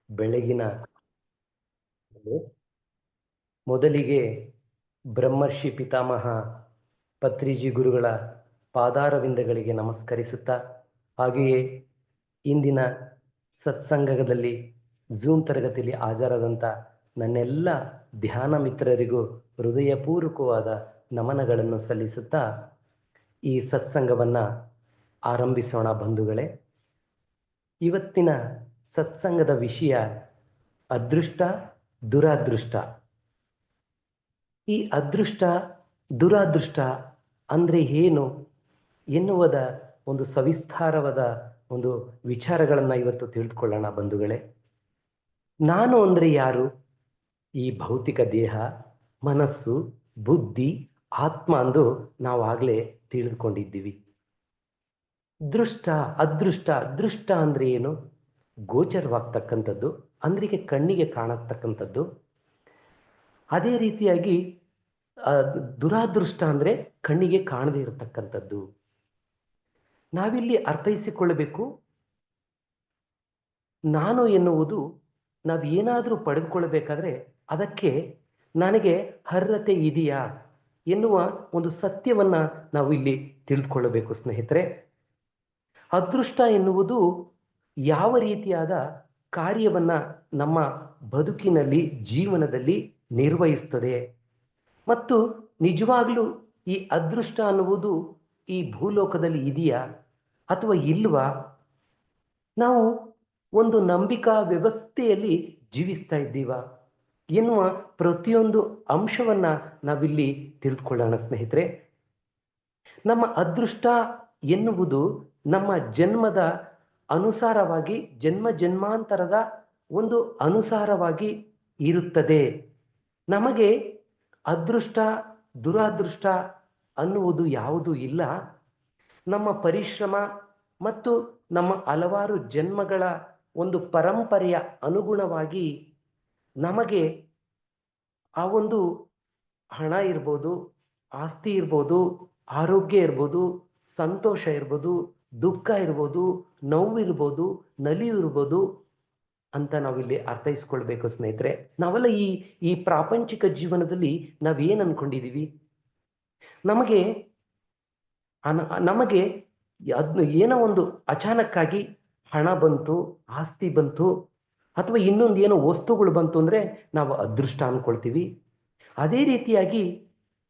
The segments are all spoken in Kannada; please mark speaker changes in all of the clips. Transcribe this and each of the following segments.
Speaker 1: ಬೆಳಗಿನ ಮೊದಲಿಗೆ ಬ್ರಹ್ಮರ್ಷಿ ಪಿತಾಮಹ ಪತ್ರಿಜಿ ಗುರುಗಳ ಪಾದಾರವಿಂದಗಳಿಗೆ ನಮಸ್ಕರಿಸುತ್ತಾ, ಹಾಗೆಯೇ ಇಂದಿನ ಸತ್ಸಂಗದಲ್ಲಿ ಝೂಮ್ ತರಗತಿಯಲ್ಲಿ ಹಾಜರಾದಂಥ ನನ್ನೆಲ್ಲ ಧ್ಯಾನ ಮಿತ್ರರಿಗೂ ಹೃದಯಪೂರ್ವಕವಾದ ನಮನಗಳನ್ನು ಸಲ್ಲಿಸುತ್ತಾ ಈ ಸತ್ಸಂಗವನ್ನು ಆರಂಭಿಸೋಣ ಬಂಧುಗಳೇ. ಇವತ್ತಿನ ಸತ್ಸಂಗದ ವಿಷಯ ಅದೃಷ್ಟ ದುರಾದೃಷ್ಟ. ಈ ಅದೃಷ್ಟ ದುರಾದೃಷ್ಟ ಅಂದರೆ ಏನು ಎನ್ನುವುದ ಒಂದು ಸವಿಸ್ತಾರವಾದ ಒಂದು ವಿಚಾರಗಳನ್ನು ಇವತ್ತು ತಿಳಿದುಕೊಳ್ಳೋಣ ಬಂಧುಗಳೇ. ನಾನು ಅಂದರೆ ಯಾರು? ಈ ಭೌತಿಕ ದೇಹ, ಮನಸ್ಸು, ಬುದ್ಧಿ, ಆತ್ಮ ಎಂದು ನಾವು ಆಗಲೇ ತಿಳಿದುಕೊಂಡಿದ್ದೀವಿ. ದೃಷ್ಟ ಅದೃಷ್ಟ. ದೃಷ್ಟ ಅಂದರೆ ಏನು? ಗೋಚರವಾಗ್ತಕ್ಕಂಥದ್ದು, ಅಂದ್ರಿಗೆ ಕಣ್ಣಿಗೆ ಕಾಣತಕ್ಕಂಥದ್ದು. ಅದೇ ರೀತಿಯಾಗಿ ದುರಾದೃಷ್ಟ ಅಂದರೆ ಕಣ್ಣಿಗೆ ಕಾಣದೇ ಇರತಕ್ಕಂಥದ್ದು. ನಾವಿಲ್ಲಿ ಅರ್ಥೈಸಿಕೊಳ್ಳಬೇಕು, ನಾನು ಎನ್ನುವುದು ನಾವು ಏನಾದರೂ ಪಡೆದುಕೊಳ್ಳಬೇಕಾದ್ರೆ ಅದಕ್ಕೆ ನನಗೆ ಅರ್ಹತೆ ಇದೆಯಾ ಎನ್ನುವ ಒಂದು ಸತ್ಯವನ್ನು ನಾವು ಇಲ್ಲಿ ತಿಳಿದುಕೊಳ್ಳಬೇಕು ಸ್ನೇಹಿತರೆ. ಅದೃಷ್ಟ ಎನ್ನುವುದು ಯಾವ ರೀತಿಯಾದ ಕಾರ್ಯವನ್ನು ನಮ್ಮ ಬದುಕಿನಲ್ಲಿ ಜೀವನದಲ್ಲಿ ನಿರ್ವಹಿಸ್ತದೆ ಮತ್ತು ನಿಜವಾಗ್ಲೂ ಈ ಅದೃಷ್ಟ ಅನ್ನುವುದು ಈ ಭೂಲೋಕದಲ್ಲಿ ಇದೆಯಾ ಅಥವಾ ಇಲ್ವಾ? ನಾವು ಒಂದು ನಂಬಿಕಾ ವ್ಯವಸ್ಥೆಯಲ್ಲಿ ಜೀವಿಸ್ತಾ ಇದ್ದೀವ ಎನ್ನುವ ಪ್ರತಿಯೊಂದು ಅಂಶವನ್ನು ನಾವಿಲ್ಲಿ ತಿಳಿದುಕೊಳ್ಳೋಣ ಸ್ನೇಹಿತರೆ. ನಮ್ಮ ಅದೃಷ್ಟ ಎನ್ನುವುದು ನಮ್ಮ ಜನ್ಮದ ಅನುಸಾರವಾಗಿ, ಜನ್ಮ ಜನ್ಮಾಂತರದ ಒಂದು ಅನುಸಾರವಾಗಿ ಇರುತ್ತದೆ. ನಮಗೆ ಅದೃಷ್ಟ ದುರಾದೃಷ್ಟ ಅನ್ನುವುದು ಯಾವುದೂ ಇಲ್ಲ. ನಮ್ಮ ಪರಿಶ್ರಮ ಮತ್ತು ನಮ್ಮ ಹಲವಾರು ಜನ್ಮಗಳ ಒಂದು ಪರಂಪರೆಯ ಅನುಗುಣವಾಗಿ ನಮಗೆ ಆ ಒಂದು ಹಣ ಇರ್ಬೋದು, ಆಸ್ತಿ ಇರ್ಬೋದು, ಆರೋಗ್ಯ ಇರ್ಬೋದು, ಸಂತೋಷ ಇರ್ಬೋದು, ದುಃಖ ಇರ್ಬೋದು, ನೋವು ಇರ್ಬೋದು, ನಲಿವು ಇರ್ಬೋದು ಅಂತ ನಾವಿಲ್ಲಿ ಅರ್ಥೈಸ್ಕೊಳ್ಬೇಕು ಸ್ನೇಹಿತರೆ. ನಾವೆಲ್ಲ ಈ ಪ್ರಾಪಂಚಿಕ ಜೀವನದಲ್ಲಿ ನಾವೇನು ಅನ್ಕೊಂಡಿದ್ದೀವಿ? ನಮಗೆ ಏನೋ ಒಂದು ಅಚಾನಕ್ಕಾಗಿ ಹಣ ಬಂತು, ಆಸ್ತಿ ಬಂತು, ಅಥವಾ ಇನ್ನೊಂದು ಏನೋ ವಸ್ತುಗಳು ಬಂತು ಅಂದರೆ ನಾವು ಅದೃಷ್ಟ ಅಂದ್ಕೊಳ್ತೀವಿ. ಅದೇ ರೀತಿಯಾಗಿ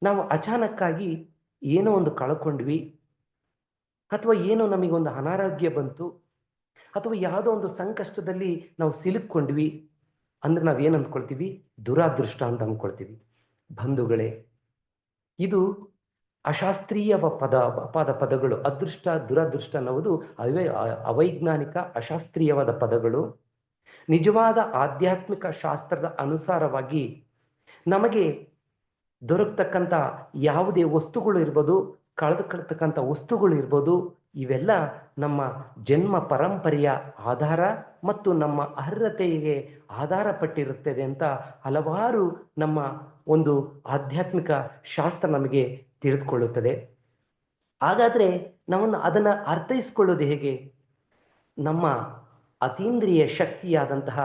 Speaker 1: ನಾವು ಅಚಾನಕ್ಕಾಗಿ ಏನೋ ಒಂದು ಕಳ್ಕೊಂಡ್ವಿ, ಅಥವಾ ಏನೋ ನಮಗೊಂದು ಅನಾರೋಗ್ಯ ಬಂತು, ಅಥವಾ ಯಾವುದೋ ಒಂದು ಸಂಕಷ್ಟದಲ್ಲಿ ನಾವು ಸಿಲುಕೊಂಡ್ವಿ ಅಂದರೆ ನಾವೇನು ಅಂದ್ಕೊಳ್ತೀವಿ? ದುರಾದೃಷ್ಟ ಅಂತ ಅಂದ್ಕೊಳ್ತೀವಿ. ಬಂಧುಗಳೇ, ಇದು ಅಶಾಸ್ತ್ರೀಯ ಪದಗಳು. ಅದೃಷ್ಟ ದುರಾದೃಷ್ಟ ಅನ್ನುವುದು ಅವೈಜ್ಞಾನಿಕ ಅಶಾಸ್ತ್ರೀಯವಾದ ಪದಗಳು. ನಿಜವಾದ ಆಧ್ಯಾತ್ಮಿಕ ಶಾಸ್ತ್ರದ ಅನುಸಾರವಾಗಿ ನಮಗೆ ದೊರಕತಕ್ಕಂಥ ಯಾವುದೇ ವಸ್ತುಗಳು ಇರ್ಬೋದು, ಕಳೆದುಕೊಳ್ತಕ್ಕಂಥ ವಸ್ತುಗಳು ಇರ್ಬೋದು, ಇವೆಲ್ಲ ನಮ್ಮ ಜನ್ಮ ಪರಂಪರೆಯ ಆಧಾರ ಮತ್ತು ನಮ್ಮ ಅರ್ಹತೆಗೆ ಆಧಾರ ಪಟ್ಟಿರುತ್ತದೆ ಅಂತ ಹಲವಾರು ನಮ್ಮ ಒಂದು ಆಧ್ಯಾತ್ಮಿಕ ಶಾಸ್ತ್ರ ನಮಗೆ ತಿಳಿದುಕೊಳ್ಳುತ್ತದೆ. ಹಾಗಾದರೆ ಅದನ್ನು ಅರ್ಥೈಸ್ಕೊಳ್ಳೋದು ಹೇಗೆ? ನಮ್ಮ ಅತೀಂದ್ರಿಯ ಶಕ್ತಿಯಾದಂತಹ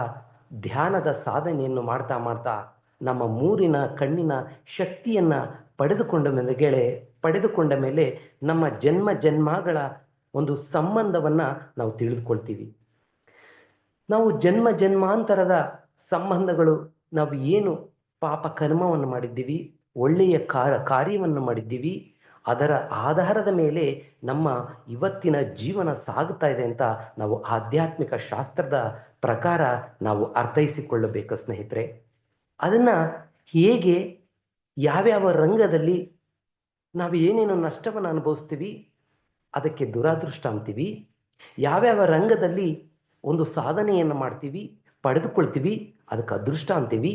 Speaker 1: ಧ್ಯಾನದ ಸಾಧನೆಯನ್ನು ಮಾಡ್ತಾ ಮಾಡ್ತಾ ನಮ್ಮ ಮೂರಿನ ಕಣ್ಣಿನ ಶಕ್ತಿಯನ್ನು ಪಡೆದುಕೊಂಡ ಮೇಲೆ ನಮ್ಮ ಜನ್ಮ ಜನ್ಮಗಳ ಒಂದು ಸಂಬಂಧವನ್ನು ನಾವು ತಿಳಿದುಕೊಳ್ತೀವಿ. ನಾವು ಜನ್ಮ ಜನ್ಮಾಂತರದ ಸಂಬಂಧಗಳು, ನಾವು ಏನು ಪಾಪ ಕರ್ಮವನ್ನು ಮಾಡಿದ್ದೀವಿ, ಒಳ್ಳೆಯ ಕಾರ್ಯವನ್ನು ಮಾಡಿದ್ದೀವಿ, ಅದರ ಆಧಾರದ ಮೇಲೆ ನಮ್ಮ ಇವತ್ತಿನ ಜೀವನ ಸಾಗುತ್ತಾ ಇದೆ ಅಂತ ನಾವು ಆಧ್ಯಾತ್ಮಿಕ ಶಾಸ್ತ್ರದ ಪ್ರಕಾರ ನಾವು ಅರ್ಥೈಸಿಕೊಳ್ಳಬೇಕು ಸ್ನೇಹಿತರೆ. ಅದನ್ನು ಹೇಗೆ, ಯಾವ್ಯಾವ ರಂಗದಲ್ಲಿ ನಾವು ಏನೇನು ನಷ್ಟವನ್ನು ಅನುಭವಿಸ್ತೀವಿ ಅದಕ್ಕೆ ದುರಾದೃಷ್ಟ ಅಂತೀವಿ. ಯಾವ್ಯಾವ ರಂಗದಲ್ಲಿ ಒಂದು ಸಾಧನೆಯನ್ನು ಮಾಡ್ತೀವಿ, ಪಡೆದುಕೊಳ್ತೀವಿ, ಅದಕ್ಕೆ ಅದೃಷ್ಟ ಅಂತೀವಿ.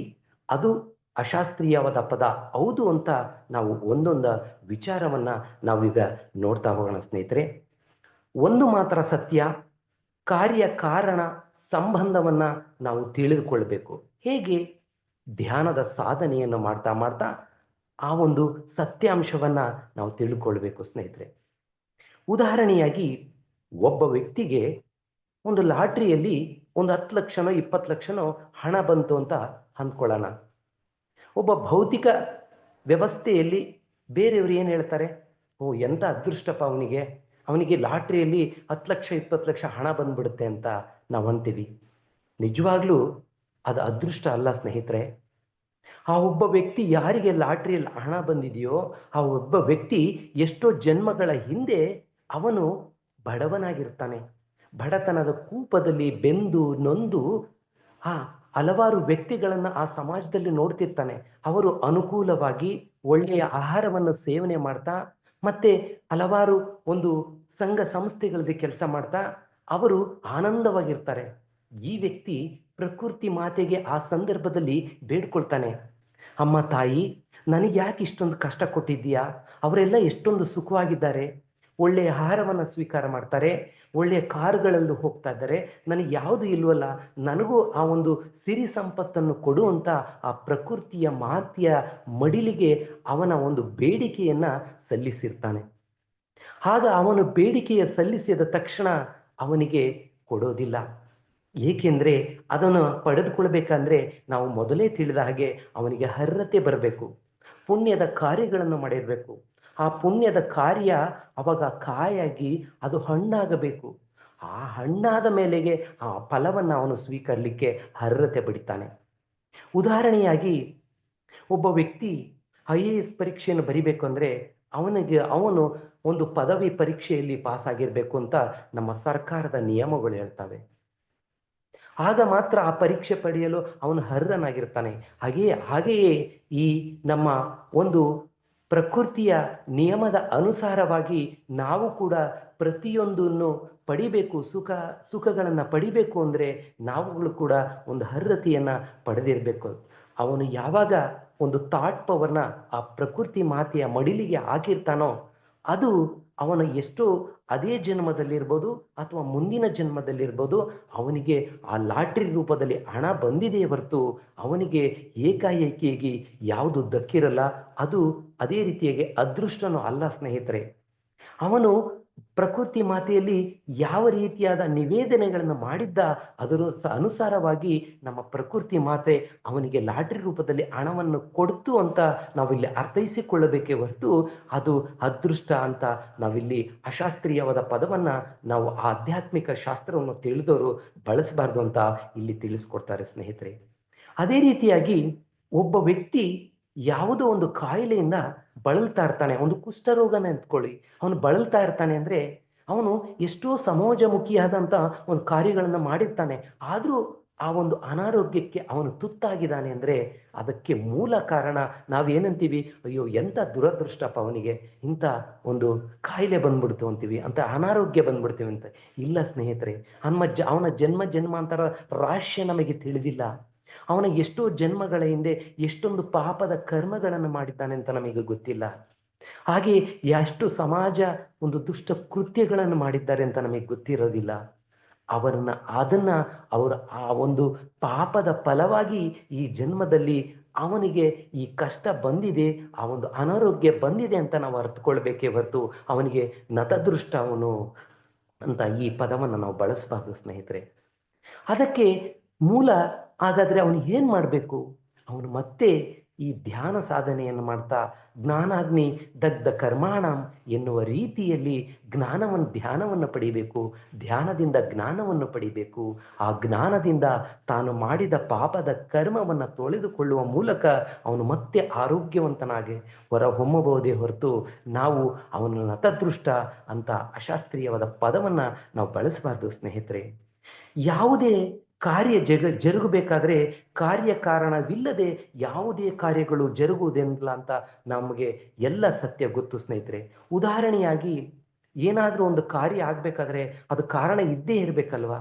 Speaker 1: ಅದು ಅಶಾಸ್ತ್ರೀಯವಾದ ಪದ ಹೌದು ಅಂತ ನಾವು ಒಂದೊಂದು ವಿಚಾರವನ್ನು ನಾವೀಗ ನೋಡ್ತಾ ಹೋಗೋಣ ಸ್ನೇಹಿತರೆ. ಒಂದು ಮಾತ್ರ ಸತ್ಯ, ಕಾರ್ಯ ಕಾರಣ ಸಂಬಂಧವನ್ನು ನಾವು ತಿಳಿದುಕೊಳ್ಬೇಕು. ಹೇಗೆ? ಧ್ಯಾನದ ಸಾಧನೆಯನ್ನು ಮಾಡ್ತಾ ಮಾಡ್ತಾ ಆ ಒಂದು ಸತ್ಯಾಂಶವನ್ನು ನಾವು ತಿಳ್ಕೊಳ್ಬೇಕು ಸ್ನೇಹಿತರೆ. ಉದಾಹರಣೆಯಾಗಿ, ಒಬ್ಬ ವ್ಯಕ್ತಿಗೆ ಒಂದು ಲಾಟ್ರಿಯಲ್ಲಿ ಒಂದು 10 ಲಕ್ಷನೋ 20 ಲಕ್ಷನೋ ಹಣ ಬಂತು ಅಂತ ಅಂದ್ಕೊಳ್ಳೋಣ. ಒಬ್ಬ ಭೌತಿಕ ವ್ಯವಸ್ಥೆಯಲ್ಲಿ ಬೇರೆಯವರು ಏನು ಹೇಳ್ತಾರೆ, ಓ ಎಂಥ ಅದೃಷ್ಟಪ್ಪ ಅವನಿಗೆ, ಅವನಿಗೆ ಲಾಟ್ರಿಯಲ್ಲಿ 10 ಲಕ್ಷ 20 ಲಕ್ಷ ಹಣ ಬಂದ್ಬಿಡುತ್ತೆ ಅಂತ ನಾವು ಅಂತೀವಿ. ನಿಜವಾಗ್ಲೂ ಅದು ಅದೃಷ್ಟ ಅಲ್ಲ ಸ್ನೇಹಿತರೆ. ಆ ಒಬ್ಬ ವ್ಯಕ್ತಿ ಯಾರಿಗೆ ಲಾಟ್ರಿಯಲ್ಲಿ ಹಣ ಬಂದಿದೆಯೋ ಆ ಒಬ್ಬ ವ್ಯಕ್ತಿ ಎಷ್ಟೋ ಜನ್ಮಗಳ ಹಿಂದೆ ಅವನು ಬಡವನಾಗಿರ್ತಾನೆ. ಬಡತನದ ಕೂಪದಲ್ಲಿ ಬೆಂದು ನೊಂದು ಆ ಹಲವಾರು ವ್ಯಕ್ತಿಗಳನ್ನು ಆ ಸಮಾಜದಲ್ಲಿ ನೋಡ್ತಿರ್ತಾನೆ. ಅವರು ಅನುಕೂಲವಾಗಿ ಒಳ್ಳೆಯ ಆಹಾರವನ್ನು ಸೇವನೆ ಮಾಡ್ತಾ ಮತ್ತೆ ಹಲವಾರು ಒಂದು ಸಂಘ ಸಂಸ್ಥೆಗಳಲ್ಲಿ ಕೆಲಸ ಮಾಡ್ತಾ ಅವರು ಆನಂದವಾಗಿರ್ತಾರೆ. ಈ ವ್ಯಕ್ತಿ ಪ್ರಕೃತಿ ಮಾತೆಗೆ ಆ ಸಂದರ್ಭದಲ್ಲಿ ಬೇಡ್ಕೊಳ್ತಾನೆ, ಅಮ್ಮ ತಾಯಿ, ನನಗೆ ಯಾಕೆ ಇಷ್ಟೊಂದು ಕಷ್ಟ ಕೊಟ್ಟಿದ್ದೀಯಾ? ಅವರೆಲ್ಲ ಎಷ್ಟೊಂದು ಸುಖವಾಗಿದ್ದಾರೆ, ಒಳ್ಳೆಯ ಆಹಾರವನ್ನು ಸ್ವೀಕಾರ ಮಾಡ್ತಾರೆ, ಒಳ್ಳೆಯ ಕಾರುಗಳಲ್ಲಿ ಹೋಗ್ತಾ ಇದ್ದಾರೆ, ನನಗೆ ಯಾವುದು ಇಲ್ವಲ್ಲ, ನನಗೂ ಆ ಒಂದು ಸಿರಿ ಸಂಪತ್ತನ್ನು ಕೊಡುವಂಥ ಆ ಪ್ರಕೃತಿಯ ಮಾತೆಯ ಮಡಿಲಿಗೆ ಅವನ ಒಂದು ಬೇಡಿಕೆಯನ್ನು ಸಲ್ಲಿಸಿರ್ತಾನೆ. ಆಗ ಅವನು ಬೇಡಿಕೆಯ ಸಲ್ಲಿಸಿದ ತಕ್ಷಣ ಅವನಿಗೆ ಕೊಡೋದಿಲ್ಲ. ಏಕೆಂದರೆ ಅದನ್ನು ಪಡೆದುಕೊಳ್ಬೇಕಂದ್ರೆ ನಾವು ಮೊದಲೇ ತಿಳಿದ ಹಾಗೆ ಅವನಿಗೆ ಅರ್ಹತೆ ಬರಬೇಕು, ಪುಣ್ಯದ ಕಾರ್ಯಗಳನ್ನು ಮಾಡಿರಬೇಕು. ಆ ಪುಣ್ಯದ ಕಾರ್ಯ ಅವಾಗ ಕಾಯಾಗಿ ಅದು ಹಣ್ಣಾಗಬೇಕು. ಆ ಹಣ್ಣಾದ ಮೇಲೆಗೆ ಆ ಫಲವನ್ನು ಅವನು ಸ್ವೀಕರಿಸಲಿಕ್ಕೆ ಅರ್ಹತೆ ಪಡಿತಾನೆ. ಉದಾಹರಣೆಯಾಗಿ ಒಬ್ಬ ವ್ಯಕ್ತಿ IAS ಪರೀಕ್ಷೆಯನ್ನು ಬರಿಬೇಕು ಅಂದರೆ ಅವನು ಒಂದು ಪದವಿ ಪರೀಕ್ಷೆಯಲ್ಲಿ ಪಾಸ್ ಆಗಿರಬೇಕು ಅಂತ ನಮ್ಮ ಸರ್ಕಾರದ ನಿಯಮಗಳು ಹೇಳ್ತವೆ. ಆಗ ಮಾತ್ರ ಆ ಪರೀಕ್ಷೆ ಪಡೆಯಲು ಅವನು ಅರ್ಹನಾಗಿರ್ತಾನೆ. ಹಾಗೆಯೇ ಈ ನಮ್ಮ ಒಂದು ಪ್ರಕೃತಿಯ ನಿಯಮದ ಅನುಸಾರವಾಗಿ ನಾವು ಕೂಡ ಪ್ರತಿಯೊಂದನ್ನು ಪಡಿಬೇಕು, ಸುಖಗಳನ್ನು ಪಡಿಬೇಕು ಅಂದರೆ ನಾವುಗಳು ಕೂಡ ಒಂದು ಅರ್ಹತೆಯನ್ನು ಪಡೆದಿರಬೇಕು. ಅವನು ಯಾವಾಗ ಒಂದು ಥಾಟ್ ಪವರ್ನ ಆ ಪ್ರಕೃತಿ ಮಾತೆಯ ಮಡಿಲಿಗೆ ಹಾಕಿರ್ತಾನೋ ಅದು ಅವನ ಎಷ್ಟೋ ಅದೇ ಜನ್ಮದಲ್ಲಿರ್ಬೋದು ಅಥವಾ ಮುಂದಿನ ಜನ್ಮದಲ್ಲಿರ್ಬೋದು ಅವನಿಗೆ ಆ ಲಾಟ್ರಿ ರೂಪದಲ್ಲಿ ಹಣ ಬಂದಿದೆ ಹೊರತು ಅವನಿಗೆ ಏಕಾಏಕಿಯಾಗಿ ಯಾವುದು ದಕ್ಕಿರಲ್ಲ. ಅದು ಅದೇ ರೀತಿಯಾಗಿ ಅದೃಷ್ಟನೂ ಅಲ್ಲ ಸ್ನೇಹಿತರೆ. ಅವನು ಪ್ರಕೃತಿ ಮಾತೆಯಲ್ಲಿ ಯಾವ ರೀತಿಯಾದ ನಿವೇದನೆಗಳನ್ನು ಮಾಡಿದ್ದ ಅದರ ಅನುಸಾರವಾಗಿ ನಮ್ಮ ಪ್ರಕೃತಿ ಮಾತೆ ಅವನಿಗೆ ಲಾಟ್ರಿ ರೂಪದಲ್ಲಿ ಹಣವನ್ನು ಕೊಡ್ತು ಅಂತ ನಾವಿಲ್ಲಿ ಅರ್ಥೈಸಿಕೊಳ್ಳಬೇಕೇ ಹೊರತು ಅದು ಅದೃಷ್ಟ ಅಂತ ನಾವಿಲ್ಲಿ ಅಶಾಸ್ತ್ರೀಯವಾದ ಪದವನ್ನು ನಾವು ಆಧ್ಯಾತ್ಮಿಕ ಶಾಸ್ತ್ರವನ್ನು ತಿಳಿದವರು ಬಳಸಬಾರ್ದು ಅಂತ ಇಲ್ಲಿ ತಿಳಿಸ್ಕೊಡ್ತಾರೆ ಸ್ನೇಹಿತರೆ. ಅದೇ ರೀತಿಯಾಗಿ ಒಬ್ಬ ವ್ಯಕ್ತಿ ಯಾವುದೋ ಒಂದು ಕಾಯಿಲೆಯಿಂದ ಬಳಲ್ತಾ ಇರ್ತಾನೆ, ಒಂದು ಕುಷ್ಠರೋಗನ ಅಂದ್ಕೊಳ್ಳಿ, ಅವನು ಬಳಲ್ತಾ ಇರ್ತಾನೆ ಅಂದರೆ ಅವನು ಎಷ್ಟೋ ಸಮಾಜಮುಖಿಯಾದಂಥ ಒಂದು ಕಾರ್ಯಗಳನ್ನು ಮಾಡಿರ್ತಾನೆ, ಆದರೂ ಆ ಒಂದು ಅನಾರೋಗ್ಯಕ್ಕೆ ಅವನು ತುತ್ತಾಗಿದ್ದಾನೆ ಅಂದರೆ ಅದಕ್ಕೆ ಮೂಲ ಕಾರಣ ನಾವೇನಂತೀವಿ, ಅಯ್ಯೋ ಎಂಥ ದುರದೃಷ್ಟಪ್ಪ ಅವನಿಗೆ ಇಂಥ ಒಂದು ಕಾಯಿಲೆ ಬಂದ್ಬಿಡ್ತು ಅಂತೀವಿ, ಅಂತ ಅನಾರೋಗ್ಯ ಬಂದ್ಬಿಡ್ತೀವಿ ಅಂತ. ಇಲ್ಲ ಸ್ನೇಹಿತರೆ, ಅವನ ಜನ್ಮಾಂತರ ರಹಸ್ಯ ನಮಗೆ ತಿಳಿದಿಲ್ಲ. ಅವನ ಎಷ್ಟೋ ಜನ್ಮಗಳ ಹಿಂದೆ ಎಷ್ಟೊಂದು ಪಾಪದ ಕರ್ಮಗಳನ್ನು ಮಾಡಿದ್ದಾನೆ ಅಂತ ನಮಗೆ ಗೊತ್ತಿಲ್ಲ. ಹಾಗೆ ಎಷ್ಟು ಸಮಾಜ ಒಂದು ದುಷ್ಟ ಕೃತ್ಯಗಳನ್ನು ಮಾಡಿದ್ದಾರೆ ಅಂತ ನಮಗೆ ಗೊತ್ತಿರೋದಿಲ್ಲ. ಅವರ ಆ ಒಂದು ಪಾಪದ ಫಲವಾಗಿ ಈ ಜನ್ಮದಲ್ಲಿ ಅವನಿಗೆ ಈ ಕಷ್ಟ ಬಂದಿದೆ, ಆ ಒಂದು ಅನಾರೋಗ್ಯ ಬಂದಿದೆ ಅಂತ ನಾವು ಅರ್ಥಕೊಳ್ಬೇಕೇ ಹೊರತು ಅವನಿಗೆ ನತದೃಷ್ಟ ಅವನು ಅಂತ ಈ ಪದವನ್ನು ನಾವು ಬಳಸಬಾರ್ದು ಸ್ನೇಹಿತರೆ. ಅದಕ್ಕೆ ಮೂಲ ಹಾಗಾದರೆ ಅವನು ಏನು ಮಾಡಬೇಕು? ಅವನು ಮತ್ತೆ ಈ ಧ್ಯಾನ ಸಾಧನೆಯನ್ನು ಮಾಡ್ತಾ ಜ್ಞಾನಾಗ್ನಿ ದಗ್ಧ ಕರ್ಮಾಣಂ ಎನ್ನುವ ರೀತಿಯಲ್ಲಿ ಧ್ಯಾನವನ್ನು ಪಡಿಬೇಕು, ಧ್ಯಾನದಿಂದ ಜ್ಞಾನವನ್ನು ಪಡಿಬೇಕು. ಆ ಜ್ಞಾನದಿಂದ ತಾನು ಮಾಡಿದ ಪಾಪದ ಕರ್ಮವನ್ನು ತೊಳೆದುಕೊಳ್ಳುವ ಮೂಲಕ ಅವನು ಮತ್ತೆ ಆರೋಗ್ಯವಂತನಾಗಿ ಹೊರಹೊಮ್ಮಬಹುದೇ ಹೊರತು ನಾವು ಅವನು ನತದೃಷ್ಟ ಅಂತ ಅಶಾಸ್ತ್ರೀಯವಾದ ಪದವನ್ನು ನಾವು ಬಳಸಬಾರ್ದು ಸ್ನೇಹಿತರೆ. ಯಾವುದೇ ಕಾರ್ಯ ಜರುಗಬೇಕಾದ್ರೆ ಕಾರ್ಯಕಾರಣವಿಲ್ಲದೆ ಯಾವುದೇ ಕಾರ್ಯಗಳು ಜರುಗುವುದಿಲ್ಲ ಅಂತ ನಮಗೆ ಎಲ್ಲ ಸತ್ಯ ಗೊತ್ತು ಸ್ನೇಹಿತರೆ. ಉದಾಹರಣೆಯಾಗಿ ಏನಾದರೂ ಒಂದು ಕಾರ್ಯ ಆಗಬೇಕಾದ್ರೆ ಅದು ಕಾರಣ ಇದ್ದೇ ಇರಬೇಕಲ್ವಾ?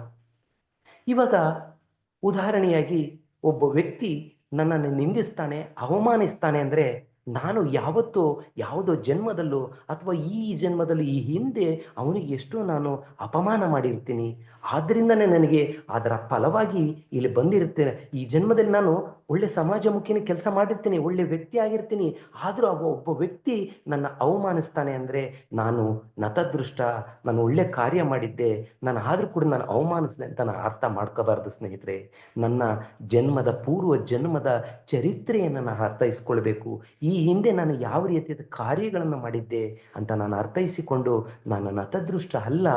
Speaker 1: ಇವಾಗ ಉದಾಹರಣೆಯಾಗಿ ಒಬ್ಬ ವ್ಯಕ್ತಿ ನನ್ನನ್ನು ನಿಂದಿಸ್ತಾನೆ, ಅವಮಾನಿಸ್ತಾನೆ ಅಂದರೆ ನಾನು ಯಾವತ್ತೋ ಯಾವುದೋ ಜನ್ಮದಲ್ಲೋ ಅಥವಾ ಈ ಜನ್ಮದಲ್ಲಿ ಈ ಹಿಂದೆ ಅವನಿಗೆ ಎಷ್ಟೋ ನಾನು ಅಪಮಾನ ಮಾಡಿರ್ತೀನಿ. ಆದ್ದರಿಂದನೇ ನನಗೆ ಅದರ ಫಲವಾಗಿ ಇಲ್ಲಿ ಬಂದಿರುತ್ತೇನೆ. ಈ ಜನ್ಮದಲ್ಲಿ ನಾನು ಒಳ್ಳೆ ಸಮಾಜಮುಖಿನ ಕೆಲಸ ಮಾಡಿರ್ತೀನಿ, ಒಳ್ಳೆ ವ್ಯಕ್ತಿ ಆಗಿರ್ತೀನಿ. ಆದರೂ ಒಬ್ಬ ವ್ಯಕ್ತಿ ನನ್ನ ಅವಮಾನಿಸ್ತಾನೆ ಅಂದರೆ ನಾನು ನತದೃಷ್ಟ, ನಾನು ಒಳ್ಳೆ ಕಾರ್ಯ ಮಾಡಿದ್ದೆ, ನಾನು ಆದರೂ ಕೂಡ ನಾನು ಅವಮಾನಿಸಿದೆ ಅಂತ ನಾನು ಅರ್ಥ ಮಾಡ್ಕೋಬಾರ್ದು ಸ್ನೇಹಿತರೆ. ನನ್ನ ಜನ್ಮದ ಪೂರ್ವ ಜನ್ಮದ ಚರಿತ್ರೆಯನ್ನು ನಾನು ಅರ್ಥೈಸ್ಕೊಳ್ಬೇಕು. ಈ ಹಿಂದೆ ನಾನು ಯಾವ ರೀತಿಯಾದ ಕಾರ್ಯಗಳನ್ನು ಮಾಡಿದ್ದೆ ಅಂತ ನಾನು ಅರ್ಥೈಸಿಕೊಂಡು ನಾನು ನತದೃಷ್ಟ ಅಲ್ಲ,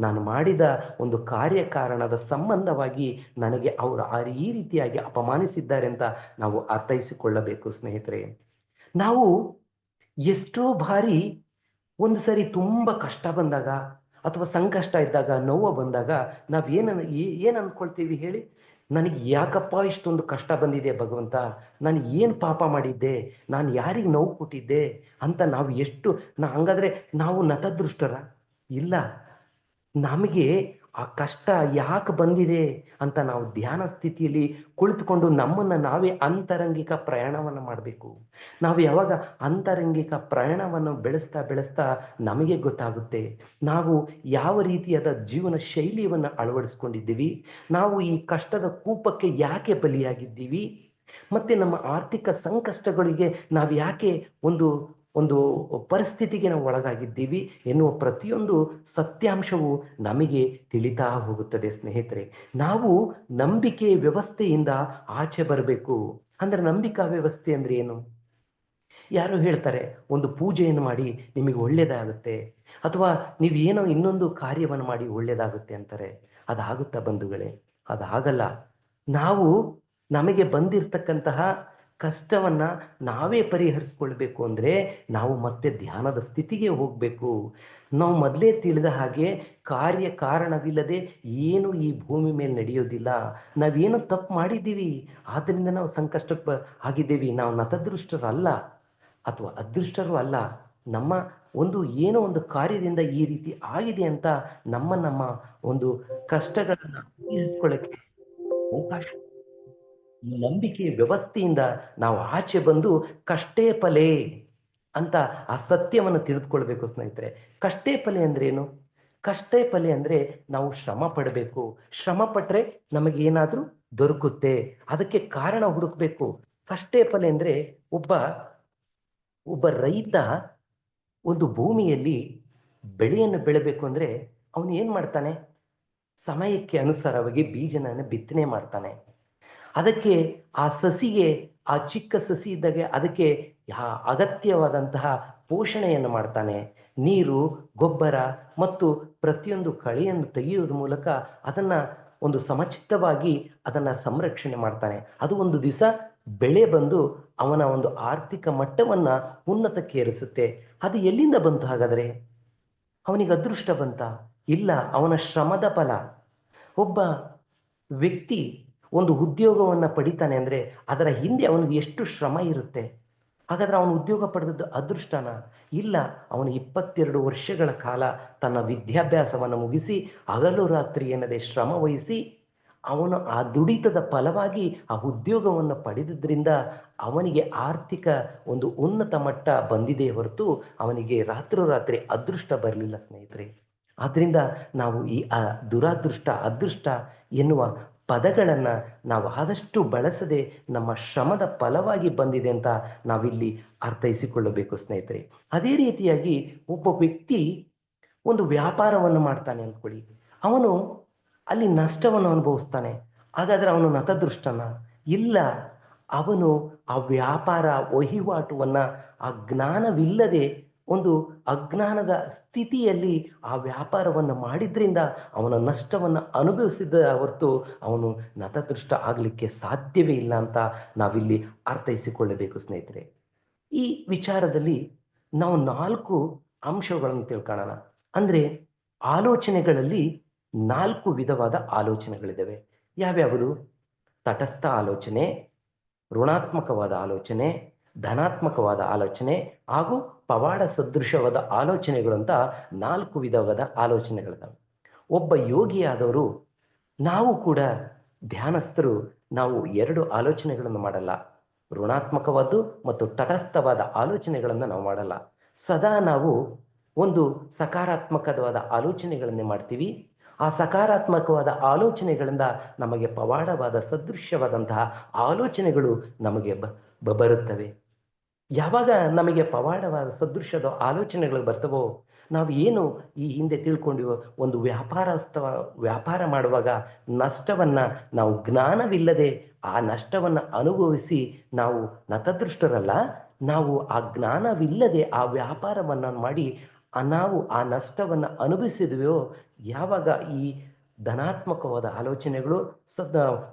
Speaker 1: ನಾನು ಮಾಡಿದ ಒಂದು ಕಾರ್ಯಕಾರಣದ ಸಂಬಂಧವಾಗಿ ನನಗೆ ಅವರು ಈ ರೀತಿಯಾಗಿ ಅಪಮಾನಿಸಿದ್ದಾರೆ ಅಂತ ನಾವು ಅರ್ಥೈಸಿಕೊಳ್ಳಬೇಕು ಸ್ನೇಹಿತರೆ. ನಾವು ಎಷ್ಟೋ ಬಾರಿ ಒಂದು ಸರಿ ತುಂಬ ಕಷ್ಟ ಬಂದಾಗ ಅಥವಾ ಸಂಕಷ್ಟ ಇದ್ದಾಗ, ನೋವು ಬಂದಾಗ ನಾವು ಏನು ಅಂದ್ಕೊಳ್ತೀವಿ ಹೇಳಿ? ನನಗೆ ಯಾಕಪ್ಪ ಇಷ್ಟೊಂದು ಕಷ್ಟ ಬಂದಿದೆ ಭಗವಂತ, ನಾನು ಏನು ಪಾಪ ಮಾಡಿದ್ದೆ, ನಾನು ಯಾರಿಗೆ ನೋವು ಕೊಟ್ಟಿದ್ದೆ ಅಂತ ನಾವು ಎಷ್ಟು ಹಂಗಾದ್ರೆ ನಾವು ನತದೃಷ್ಟರ? ಇಲ್ಲ. ನಮಗೆ ಆ ಕಷ್ಟ ಯಾಕೆ ಬಂದಿದೆ ಅಂತ ನಾವು ಧ್ಯಾನ ಸ್ಥಿತಿಯಲ್ಲಿ ಕುಳಿತುಕೊಂಡು ನಮ್ಮನ್ನು ನಾವೇ ಅಂತರಂಗಿಕ ಪ್ರಯಾಣವನ್ನು ಮಾಡಬೇಕು. ನಾವು ಯಾವಾಗ ಅಂತರಂಗಿಕ ಪ್ರಯಾಣವನ್ನು ಬೆಳೆಸ್ತಾ ಬೆಳೆಸ್ತಾ ನಮಗೆ ಗೊತ್ತಾಗುತ್ತೆ ನಾವು ಯಾವ ರೀತಿಯಾದ ಜೀವನ ಶೈಲಿಯನ್ನು ಅಳವಡಿಸ್ಕೊಂಡಿದ್ದೀವಿ, ನಾವು ಈ ಕಷ್ಟದ ಕೂಪಕ್ಕೆ ಯಾಕೆ ಬಲಿಯಾಗಿದ್ದೀವಿ, ಮತ್ತು ನಮ್ಮ ಆರ್ಥಿಕ ಸಂಕಷ್ಟಗಳಿಗೆ ನಾವು ಯಾಕೆ ಒಂದು ಒಂದು ಪರಿಸ್ಥಿತಿಗೆ ನಾವು ಒಳಗಾಗಿದ್ದೀವಿ ಎನ್ನುವ ಪ್ರತಿಯೊಂದು ಸತ್ಯಾಂಶವು ನಮಗೆ ತಿಳಿತಾ ಹೋಗುತ್ತದೆ ಸ್ನೇಹಿತರೆ. ನಾವು ನಂಬಿಕೆ ವ್ಯವಸ್ಥೆಯಿಂದ ಆಚೆ ಬರಬೇಕು. ಅಂದರೆ ನಂಬಿಕಾ ವ್ಯವಸ್ಥೆ ಅಂದರೆ ಏನು? ಯಾರು ಹೇಳ್ತಾರೆ ಒಂದು ಪೂಜೆಯನ್ನು ಮಾಡಿ ನಿಮಗೆ ಒಳ್ಳೆಯದಾಗುತ್ತೆ, ಅಥವಾ ನೀವು ಏನೋ ಇನ್ನೊಂದು ಕಾರ್ಯವನ್ನು ಮಾಡಿ ಒಳ್ಳೆಯದಾಗುತ್ತೆ ಅಂತಾರೆ. ಅದಾಗುತ್ತಾ ಬಂಧುಗಳೇ? ಅದಾಗಲ್ಲ. ನಾವು ನಮಗೆ ಬಂದಿರತಕ್ಕಂತಹ ಕಷ್ಟವನ್ನು ನಾವೇ ಪರಿಹರಿಸ್ಕೊಳ್ಬೇಕು ಅಂದರೆ ನಾವು ಮತ್ತೆ ಧ್ಯಾನದ ಸ್ಥಿತಿಗೆ ಹೋಗಬೇಕು. ನಾವು ಮೊದಲೇ ತಿಳಿದ ಹಾಗೆ ಕಾರ್ಯ ಕಾರಣವಿಲ್ಲದೆ ಏನು ಈ ಭೂಮಿ ಮೇಲೆ ನಡೆಯೋದಿಲ್ಲ. ನಾವೇನು ತಪ್ಪು ಮಾಡಿದ್ದೀವಿ, ಆದ್ದರಿಂದ ನಾವು ಸಂಕಷ್ಟಕ್ಕೆ ಆಗಿದ್ದೀವಿ. ನಾವು ನತದೃಷ್ಟರಲ್ಲ ಅಥವಾ ಅದೃಷ್ಟರು ಅಲ್ಲ. ನಮ್ಮ ಏನೋ ಒಂದು ಕಾರ್ಯದಿಂದ ಈ ರೀತಿ ಆಗಿದೆ ಅಂತ ನಮ್ಮ ಒಂದು ಕಷ್ಟಗಳನ್ನು ತೀರಿಸ್ಕೊಳ್ಳೋಕ್ಕೆ ಅವಕಾಶ, ನಂಬಿಕೆ ವ್ಯವಸ್ಥೆಯಿಂದ ನಾವು ಆಚೆ ಬಂದು ಕಷ್ಟೇ ಫಲೆ ಅಂತ ಆ ಸತ್ಯವನ್ನು ತಿಳಿದುಕೊಳ್ಬೇಕು ಸ್ನೇಹಿತರೆ. ಕಷ್ಟೇ ಫಲೆ ಅಂದ್ರೆ ಏನು? ಕಷ್ಟೇ ಫಲೆ ಅಂದ್ರೆ ನಾವು ಶ್ರಮ ಪಡಬೇಕು. ಶ್ರಮ ಪಟ್ಟರೆ ನಮಗೇನಾದರೂ ದೊರಕುತ್ತೆ, ಅದಕ್ಕೆ ಕಾರಣ ಹುಡುಕ್ಬೇಕು. ಕಷ್ಟೇ ಫಲೆ ಅಂದ್ರೆ ಒಬ್ಬ ರೈತ ಒಂದು ಭೂಮಿಯಲ್ಲಿ ಬೆಳೆಯನ್ನು ಬೆಳಬೇಕು ಅಂದ್ರೆ ಅವನು ಏನು ಮಾಡ್ತಾನೆ? ಸಮಯಕ್ಕೆ ಅನುಸಾರವಾಗಿ ಬೀಜನ ಬಿತ್ತನೆ ಮಾಡ್ತಾನೆ. ಅದಕ್ಕೆ ಆ ಸಸಿಗೆ, ಆ ಚಿಕ್ಕ ಸಸಿ ಇದ್ದಾಗೆ ಅದಕ್ಕೆ ಅಗತ್ಯವಾದಂತಹ ಪೋಷಣೆಯನ್ನು ಮಾಡ್ತಾನೆ. ನೀರು, ಗೊಬ್ಬರ ಮತ್ತು ಪ್ರತಿಯೊಂದು ಕಳೆಯನ್ನು ತೆಗೆಯುವುದ್ರ ಮೂಲಕ ಅದನ್ನು ಒಂದು ಸಮಚಿತ್ತವಾಗಿ ಅದನ್ನು ಸಂರಕ್ಷಣೆ ಮಾಡ್ತಾನೆ. ಅದು ಒಂದು ದಿವಸ ಬೆಳೆ ಬಂದು ಅವನ ಒಂದು ಆರ್ಥಿಕ ಮಟ್ಟವನ್ನು ಉನ್ನತಕ್ಕೇರಿಸುತ್ತೆ. ಅದು ಎಲ್ಲಿಂದ ಬಂತು ಹಾಗಾದರೆ? ಅವನಿಗೆ ಅದೃಷ್ಟ ಬಂತ? ಇಲ್ಲ, ಅವನ ಶ್ರಮದ ಫಲ. ಒಬ್ಬ ವ್ಯಕ್ತಿ ಒಂದು ಉದ್ಯೋಗವನ್ನು ಪಡಿತಾನೆ ಅಂದರೆ ಅದರ ಹಿಂದೆ ಅವನಿಗೆ ಎಷ್ಟು ಶ್ರಮ ಇರುತ್ತೆ. ಹಾಗಾದರೆ ಅವನು ಉದ್ಯೋಗ ಪಡೆದದ್ದು ಅದೃಷ್ಟನ? ಇಲ್ಲ, ಅವನು 22 ವರ್ಷಗಳ ಕಾಲ ತನ್ನ ವಿದ್ಯಾಭ್ಯಾಸವನ್ನು ಮುಗಿಸಿ ಹಗಲು ರಾತ್ರಿ ಎನ್ನದೆ ಶ್ರಮ ವಹಿಸಿ ಅವನು ಆ ದುಡಿತದ ಫಲವಾಗಿ ಆ ಉದ್ಯೋಗವನ್ನು ಪಡೆದಿದ್ದರಿಂದ ಅವನಿಗೆ ಆರ್ಥಿಕ ಒಂದು ಉನ್ನತ ಮಟ್ಟ ಬಂದಿದೆ ಹೊರತು ಅವನಿಗೆ ರಾತ್ರೋರಾತ್ರಿ ಅದೃಷ್ಟ ಬರಲಿಲ್ಲ ಸ್ನೇಹಿತರೆ. ಆದ್ದರಿಂದ ನಾವು ಈ ದುರಾದೃಷ್ಟ, ಅದೃಷ್ಟ ಎನ್ನುವ ಪದಗಳನ್ನು ನಾವು ಆದಷ್ಟು ಬಳಸದೆ ನಮ್ಮ ಶ್ರಮದ ಫಲವಾಗಿ ಬಂದಿದೆ ಅಂತ ನಾವಿಲ್ಲಿ ಅರ್ಥೈಸಿಕೊಳ್ಳಬೇಕು ಸ್ನೇಹಿತರೆ. ಅದೇ ರೀತಿಯಾಗಿ ಒಬ್ಬ ವ್ಯಕ್ತಿ ಒಂದು ವ್ಯಾಪಾರವನ್ನು ಮಾಡ್ತಾನೆ ಅಂದ್ಕೊಳ್ಳಿ, ಅವನು ಅಲ್ಲಿ ನಷ್ಟವನ್ನು ಅನುಭವಿಸ್ತಾನೆ. ಹಾಗಾದರೆ ಅವನು ನತದೃಷ್ಟನ? ಇಲ್ಲ, ಅವನು ಆ ವ್ಯಾಪಾರ ವಹಿವಾಟುವನ್ನು ಆ ಜ್ಞಾನವಿಲ್ಲದೆ ಒಂದು ಅಜ್ಞಾನದ ಸ್ಥಿತಿಯಲ್ಲಿ ಆ ವ್ಯಾಪಾರವನ್ನು ಮಾಡಿದ್ರಿಂದ ಅವನ ನಷ್ಟವನ್ನು ಅನುಭವಿಸಿದ ಹೊರತು ಅವನು ನತದೃಷ್ಟ ಆಗಲಿಕ್ಕೆ ಸಾಧ್ಯವೇ ಇಲ್ಲ ಅಂತ ನಾವಿಲ್ಲಿ ಅರ್ಥೈಸಿಕೊಳ್ಳಬೇಕು ಸ್ನೇಹಿತರೆ. ಈ ವಿಚಾರದಲ್ಲಿ ನಾವು 4 ಅಂಶಗಳನ್ನು ತಿಳ್ಕೊಳ್ಳೋಣ. ಅಂದರೆ ಆಲೋಚನೆಗಳಲ್ಲಿ 4 ವಿಧವಾದ ಆಲೋಚನೆಗಳಿದ್ದಾವೆ. ಯಾವ್ಯಾವುದು? ತಟಸ್ಥ ಆಲೋಚನೆ, ಋಣಾತ್ಮಕವಾದ ಆಲೋಚನೆ, ಧನಾತ್ಮಕವಾದ ಆಲೋಚನೆ ಹಾಗೂ ಪವಾಡ ಸದೃಶವಾದ ಆಲೋಚನೆಗಳು ಅಂತ 4 ವಿಧವಾದ ಆಲೋಚನೆಗಳಿದ್ದಾವೆ. ಒಬ್ಬ ಯೋಗಿಯಾದವರು, ನಾವು ಕೂಡ ಧ್ಯಾನಸ್ಥರು, ನಾವು 2 ಆಲೋಚನೆಗಳನ್ನು ಮಾಡಲ್ಲ. ಋಣಾತ್ಮಕವಾದ್ದು ಮತ್ತು ತಟಸ್ಥವಾದ ಆಲೋಚನೆಗಳನ್ನು ನಾವು ಮಾಡಲ್ಲ. ಸದಾ ನಾವು ಒಂದು ಸಕಾರಾತ್ಮಕವಾದ ಆಲೋಚನೆಗಳನ್ನೇ ಮಾಡ್ತೀವಿ. ಆ ಸಕಾರಾತ್ಮಕವಾದ ಆಲೋಚನೆಗಳಿಂದ ನಮಗೆ ಪವಾಡವಾದ ಸದೃಶ್ಯವಾದಂತಹ ಆಲೋಚನೆಗಳು ನಮಗೆ ಬರುತ್ತವೆ. ಯಾವಾಗ ನಮಗೆ ಪವಾಡವಾದ ಸದೃಶ್ಯದ ಆಲೋಚನೆಗಳು ಬರ್ತವೋ, ನಾವು ಏನು ಈ ಹಿಂದೆ ತಿಳ್ಕೊಂಡಿವೋ, ಒಂದು ವ್ಯಾಪಾರ ಮಾಡುವಾಗ ನಷ್ಟವನ್ನು ನಾವು ಜ್ಞಾನವಿಲ್ಲದೆ ಆ ನಷ್ಟವನ್ನು ಅನುಭವಿಸಿ ನಾವು ನತದೃಷ್ಟರಲ್ಲ, ನಾವು ಆ ಜ್ಞಾನವಿಲ್ಲದೆ ಆ ವ್ಯಾಪಾರವನ್ನು ಮಾಡಿ ನಾವು ಆ ನಷ್ಟವನ್ನು ಅನುಭವಿಸಿದ್ವೋ, ಯಾವಾಗ ಈ ಧನಾತ್ಮಕವಾದ ಆಲೋಚನೆಗಳು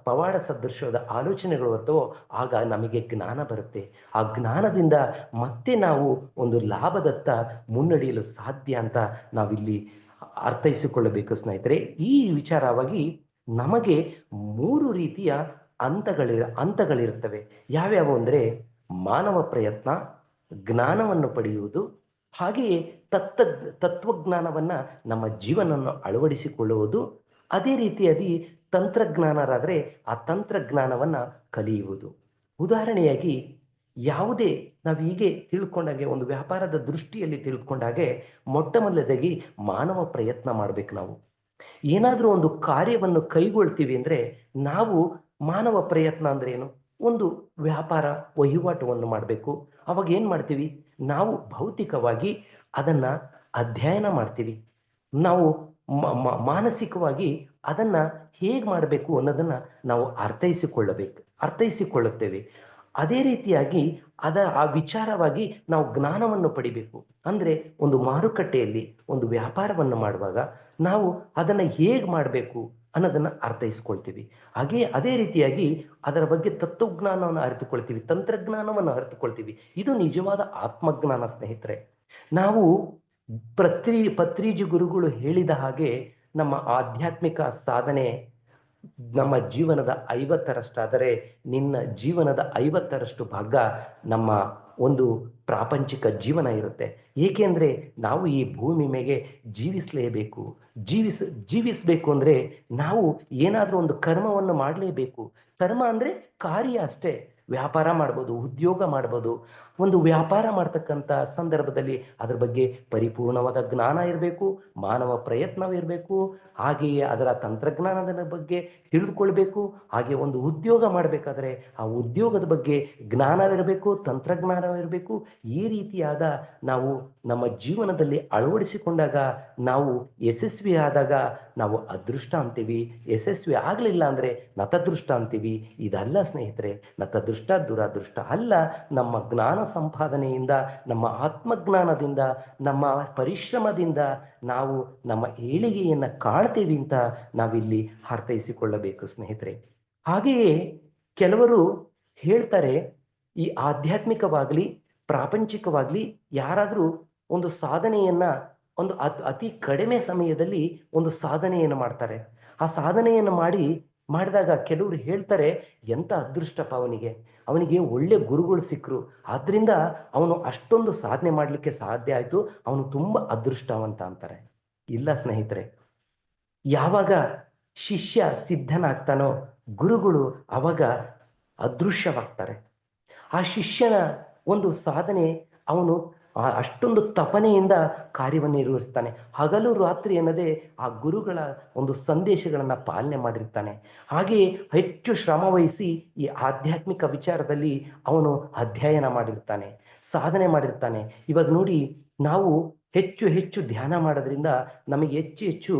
Speaker 1: ಪವಾಡ ಸದೃಶವಾದ ಆಲೋಚನೆಗಳು ಬರ್ತವೋ, ಆಗ ನಮಗೆ ಜ್ಞಾನ ಬರುತ್ತೆ. ಆ ಜ್ಞಾನದಿಂದ ಮತ್ತೆ ನಾವು ಒಂದು ಲಾಭದತ್ತ ಮುನ್ನಡೆಯಲು ಸಾಧ್ಯ ಅಂತ ನಾವಿಲ್ಲಿ ಅರ್ಥೈಸಿಕೊಳ್ಳಬೇಕು ಸ್ನೇಹಿತರೆ. ಈ ವಿಚಾರವಾಗಿ ನಮಗೆ 3 ರೀತಿಯ ಹಂತಗಳಿರ್ತವೆ. ಯಾವ್ಯಾವು ಅಂದರೆ ಮಾನವ ಪ್ರಯತ್ನ, ಜ್ಞಾನವನ್ನು ಪಡೆಯುವುದು, ಹಾಗೆಯೇ ತತ್ವಜ್ಞಾನವನ್ನು ನಮ್ಮ ಜೀವನವನ್ನು ಅಳವಡಿಸಿಕೊಳ್ಳುವುದು, ಅದೇ ರೀತಿಯಾಗಿ ತಂತ್ರಜ್ಞಾನರಾದರೆ ಆ ತಂತ್ರಜ್ಞಾನವನ್ನು ಕಲಿಯುವುದು. ಉದಾಹರಣೆಯಾಗಿ ಯಾವುದೇ ನಾವು ಹೀಗೆ ತಿಳ್ಕೊಂಡಾಗೆ, ಒಂದು ವ್ಯಾಪಾರದ ದೃಷ್ಟಿಯಲ್ಲಿ ತಿಳ್ಕೊಂಡಾಗೆ ಮೊಟ್ಟ ಮೊದಲದಾಗಿ ಮಾನವ ಪ್ರಯತ್ನ ಮಾಡಬೇಕು. ನಾವು ಏನಾದರೂ ಒಂದು ಕಾರ್ಯವನ್ನು ಕೈಗೊಳ್ತೀವಿ ಅಂದರೆ ನಾವು ಮಾನವ ಪ್ರಯತ್ನ ಅಂದರೆ ಏನು? ಒಂದು ವ್ಯಾಪಾರ ವಹಿವಾಟವನ್ನು ಮಾಡಬೇಕು. ಅವಾಗ ಏನು ಮಾಡ್ತೀವಿ? ನಾವು ಭೌತಿಕವಾಗಿ ಅದನ್ನು ಅಧ್ಯಯನ ಮಾಡ್ತೀವಿ. ನಾವು ಮಾನಸಿಕವಾಗಿ ಅದನ್ನು ಹೇಗೆ ಮಾಡಬೇಕು ಅನ್ನೋದನ್ನು ನಾವು ಅರ್ಥೈಸಿಕೊಳ್ಳುತ್ತೇವೆ. ಅದೇ ರೀತಿಯಾಗಿ ಆ ವಿಚಾರವಾಗಿ ನಾವು ಜ್ಞಾನವನ್ನು ಪಡಿಬೇಕು. ಅಂದರೆ ಒಂದು ಮಾರುಕಟ್ಟೆಯಲ್ಲಿ ಒಂದು ವ್ಯಾಪಾರವನ್ನು ಮಾಡುವಾಗ ನಾವು ಅದನ್ನು ಹೇಗೆ ಮಾಡಬೇಕು ಅನ್ನೋದನ್ನು ಅರ್ಥೈಸ್ಕೊಳ್ತೀವಿ. ಅದೇ ರೀತಿಯಾಗಿ ಅದರ ಬಗ್ಗೆ ತತ್ವಜ್ಞಾನವನ್ನು ಅರಿತುಕೊಳ್ತೀವಿ, ತಂತ್ರಜ್ಞಾನವನ್ನು ಅರಿತುಕೊಳ್ತೀವಿ. ಇದು ನಿಜವಾದ ಆತ್ಮಜ್ಞಾನ ಸ್ನೇಹಿತರೆ. ನಾವು ಪತ್ರಿಜಿ ಗುರುಗಳು ಹೇಳಿದ ಹಾಗೆ ನಮ್ಮ ಆಧ್ಯಾತ್ಮಿಕ ಸಾಧನೆ ನಮ್ಮ ಜೀವನದ 50ರಷ್ಟಾದರೆ ನಿನ್ನ ಜೀವನದ 50ರಷ್ಟು ಭಾಗ ನಮ್ಮ ಒಂದು ಪ್ರಾಪಂಚಿಕ ಜೀವನ ಇರುತ್ತೆ. ಏಕೆಂದರೆ ನಾವು ಈ ಭೂಮಿ ಮೇಲೆ ಜೀವಿಸಲೇಬೇಕು. ಜೀವಿಸಬೇಕು ಅಂದರೆ ನಾವು ಏನಾದರೂ ಒಂದು ಕರ್ಮವನ್ನು ಮಾಡಲೇಬೇಕು. ಕರ್ಮ ಅಂದರೆ ಕಾರ್ಯ ಅಷ್ಟೇ. ವ್ಯಾಪಾರ ಮಾಡ್ಬೋದು, ಉದ್ಯೋಗ ಮಾಡ್ಬೋದು. ಒಂದು ವ್ಯಾಪಾರ ಮಾಡ್ತಕ್ಕಂಥ ಸಂದರ್ಭದಲ್ಲಿ ಅದರ ಬಗ್ಗೆ ಪರಿಪೂರ್ಣವಾದ ಜ್ಞಾನ ಇರಬೇಕು, ಮಾನವ ಪ್ರಯತ್ನವಿರಬೇಕು, ಹಾಗೆಯೇ ಅದರ ತಂತ್ರಜ್ಞಾನದ ಬಗ್ಗೆ ತಿಳಿದುಕೊಳ್ಬೇಕು. ಹಾಗೆ ಒಂದು ಉದ್ಯೋಗ ಮಾಡಬೇಕಾದ್ರೆ ಆ ಉದ್ಯೋಗದ ಬಗ್ಗೆ ಜ್ಞಾನವಿರಬೇಕು, ತಂತ್ರಜ್ಞಾನವಿರಬೇಕು. ಈ ರೀತಿಯಾದ ನಾವು ನಮ್ಮ ಜೀವನದಲ್ಲಿ ಅಳವಡಿಸಿಕೊಂಡಾಗ ನಾವು ಯಶಸ್ವಿ ಆದಾಗ ನಾವು ಅದೃಷ್ಟ ಅಂತೀವಿ. ಯಶಸ್ವಿ ಆಗಲಿಲ್ಲ ಅಂದರೆ ನತದೃಷ್ಟ ಅಂತೀವಿ. ಇದಲ್ಲ ಸ್ನೇಹಿತರೆ, ನತದೃಷ್ಟ ದುರಾದೃಷ್ಟ ಅಲ್ಲ. ನಮ್ಮ ಜ್ಞಾನ ಸಂಪಾದನೆಯಿಂದ, ನಮ್ಮ ಆತ್ಮಜ್ಞಾನದಿಂದ, ನಮ್ಮ ಪರಿಶ್ರಮದಿಂದ ನಾವು ನಮ್ಮ ಏಳಿಗೆಯನ್ನು ಕಾಣ್ತೀವಿ ಅಂತ ನಾವಿಲ್ಲಿ ಅರ್ಥೈಸಿಕೊಳ್ಳಬೇಕು ಸ್ನೇಹಿತರೆ. ಹಾಗೆಯೇ ಕೆಲವರು ಹೇಳ್ತಾರೆ, ಈ ಆಧ್ಯಾತ್ಮಿಕವಾಗಲಿ ಪ್ರಾಪಂಚಿಕವಾಗಲಿ ಯಾರಾದರೂ ಒಂದು ಸಾಧನೆಯನ್ನು ಒಂದು ಅತಿ ಕಡಿಮೆ ಸಮಯದಲ್ಲಿ ಒಂದು ಸಾಧನೆಯನ್ನು ಮಾಡ್ತಾರೆ. ಆ ಸಾಧನೆಯನ್ನು ಮಾಡಿದಾಗ ಕೆಲವರು ಹೇಳ್ತಾರೆ, ಎಂಥ ಅದೃಷ್ಟಪ್ಪ ಅವನಿಗೆ ಒಳ್ಳೆ ಗುರುಗಳು ಸಿಕ್ಕರು, ಆದ್ದರಿಂದ ಅವನು ಅಷ್ಟೊಂದು ಸಾಧನೆ ಮಾಡಲಿಕ್ಕೆ ಸಾಧ್ಯ ಆಯಿತು, ಅವನು ತುಂಬ ಅದೃಷ್ಟವಂತ ಅಂತಾರೆ. ಇಲ್ಲ ಸ್ನೇಹಿತರೆ, ಯಾವಾಗ ಶಿಷ್ಯ ಸಿದ್ಧನಾಗ್ತಾನೋ ಗುರುಗಳು ಅವಾಗ ಅದೃಶ್ಯವಾಗ್ತಾರೆ. ಆ ಶಿಷ್ಯನ ಒಂದು ಸಾಧನೆ, ಅವನು ಅಷ್ಟೊಂದು ತಪನೆಯಿಂದ ಕಾರ್ಯವನ್ನು ನಿರ್ವಹಿಸ್ತಾನೆ. ಹಗಲು ರಾತ್ರಿ ಎನ್ನದೇ ಆ ಗುರುಗಳ ಒಂದು ಸಂದೇಶಗಳನ್ನು ಪಾಲನೆ ಮಾಡಿರ್ತಾನೆ. ಹಾಗೆಯೇ ಹೆಚ್ಚು ಶ್ರಮ ವಹಿಸಿ ಈ ಆಧ್ಯಾತ್ಮಿಕ ವಿಚಾರದಲ್ಲಿ ಅವನು ಅಧ್ಯಯನ ಮಾಡಿರ್ತಾನೆ, ಸಾಧನೆ ಮಾಡಿರ್ತಾನೆ. ಇವಾಗ ನೋಡಿ, ನಾವು ಹೆಚ್ಚು ಹೆಚ್ಚು ಧ್ಯಾನ ಮಾಡೋದ್ರಿಂದ ನಮಗೆ ಹೆಚ್ಚು ಹೆಚ್ಚು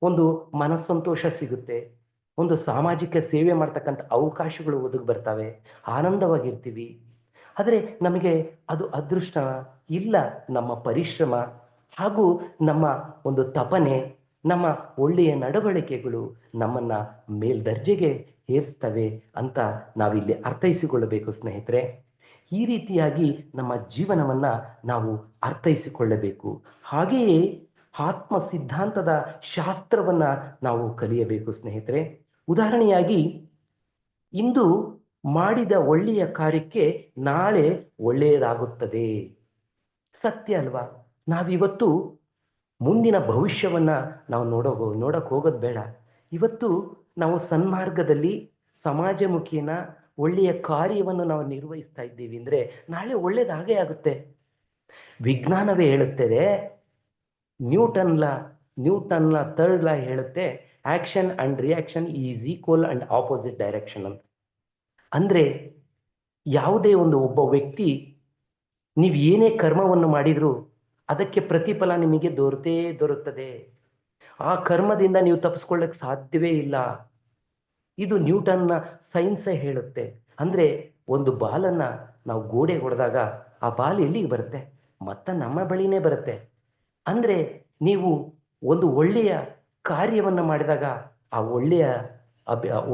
Speaker 1: ಒಂದು ಮನಸ್ಸಂತೋಷ ಸಿಗುತ್ತೆ, ಒಂದು ಸಾಮಾಜಿಕ ಸೇವೆ ಮಾಡ್ತಕ್ಕಂಥ ಅವಕಾಶಗಳು ಒದಗಿ ಬರ್ತವೆ, ಆನಂದವಾಗಿರ್ತೀವಿ. ಆದರೆ ನಮಗೆ ಅದು ಅದೃಷ್ಟ ಇಲ್ಲ. ನಮ್ಮ ಪರಿಶ್ರಮ ಹಾಗೂ ನಮ್ಮ ಒಂದು ತಪನೆ, ನಮ್ಮ ಒಳ್ಳೆಯ ನಡವಳಿಕೆಗಳು ನಮ್ಮನ್ನು ಮೇಲ್ದರ್ಜೆಗೆ ಏರಿಸ್ತವೆ ಅಂತ ನಾವಿಲ್ಲಿ ಅರ್ಥೈಸಿಕೊಳ್ಳಬೇಕು ಸ್ನೇಹಿತರೆ. ಈ ರೀತಿಯಾಗಿ ನಮ್ಮ ಜೀವನವನ್ನು ನಾವು ಅರ್ಥೈಸಿಕೊಳ್ಳಬೇಕು. ಹಾಗೆಯೇ ಆತ್ಮ ಸಿದ್ಧಾಂತದ ಶಾಸ್ತ್ರವನ್ನು ನಾವು ಕಲಿಯಬೇಕು ಸ್ನೇಹಿತರೆ. ಉದಾಹರಣೆಯಾಗಿ, ಇಂದು ಮಾಡಿದ ಒಳ್ಳೆಯ ಕಾರ್ಯಕ್ಕೆ ನಾಳೆ ಒಳ್ಳೆಯದಾಗುತ್ತದೆ. ಸತ್ಯ ಅಲ್ವಾ? ನಾವಿವತ್ತು ಮುಂದಿನ ಭವಿಷ್ಯವನ್ನು ನಾವು ನೋಡಕ್ಕೆ ಹೋಗೋದು ಬೇಡ. ಇವತ್ತು ನಾವು ಸನ್ಮಾರ್ಗದಲ್ಲಿ ಸಮಾಜಮುಖಿನ ಒಳ್ಳೆಯ ಕಾರ್ಯವನ್ನು ನಾವು ನಿರ್ವಹಿಸ್ತಾ ಇದ್ದೀವಿ ಅಂದರೆ ನಾಳೆ ಒಳ್ಳೇದಾಗೇ ಆಗುತ್ತೆ. ವಿಜ್ಞಾನವೇ ಹೇಳುತ್ತದೆ, ನ್ಯೂಟನ್ನ ಥರ್ಡ್ ಲಾ ಹೇಳುತ್ತೆ, action and reaction is equal and opposite direction ಅಂತ. ಅಂದರೆ ಯಾವುದೇ ಒಬ್ಬ ವ್ಯಕ್ತಿ ನೀವು ಏನೇ ಕರ್ಮವನ್ನು ಮಾಡಿದರೂ ಅದಕ್ಕೆ ಪ್ರತಿಫಲ ನಿಮಗೆ ದೊರೆಯುತ್ತದೆ. ಆ ಕರ್ಮದಿಂದ ನೀವು ತಪ್ಪಿಸ್ಕೊಳ್ಳಕ್ಕೆ ಸಾಧ್ಯವೇ ಇಲ್ಲ. ಇದು ನ್ಯೂಟನ್ನ ಸೈನ್ಸೇ ಹೇಳುತ್ತೆ. ಅಂದರೆ ಒಂದು ಬಾಲನ್ನು ನಾವು ಗೋಡೆ ಹೊಡೆದಾಗ ಆ ಬಾಲ್ ಎಲ್ಲಿಗೆ ಬರುತ್ತೆ? ಮತ್ತೆ ನಮ್ಮ ಬಳಿನೇ ಬರುತ್ತೆ. ಅಂದರೆ ನೀವು ಒಂದು ಒಳ್ಳೆಯ ಕಾರ್ಯವನ್ನು ಮಾಡಿದಾಗ ಆ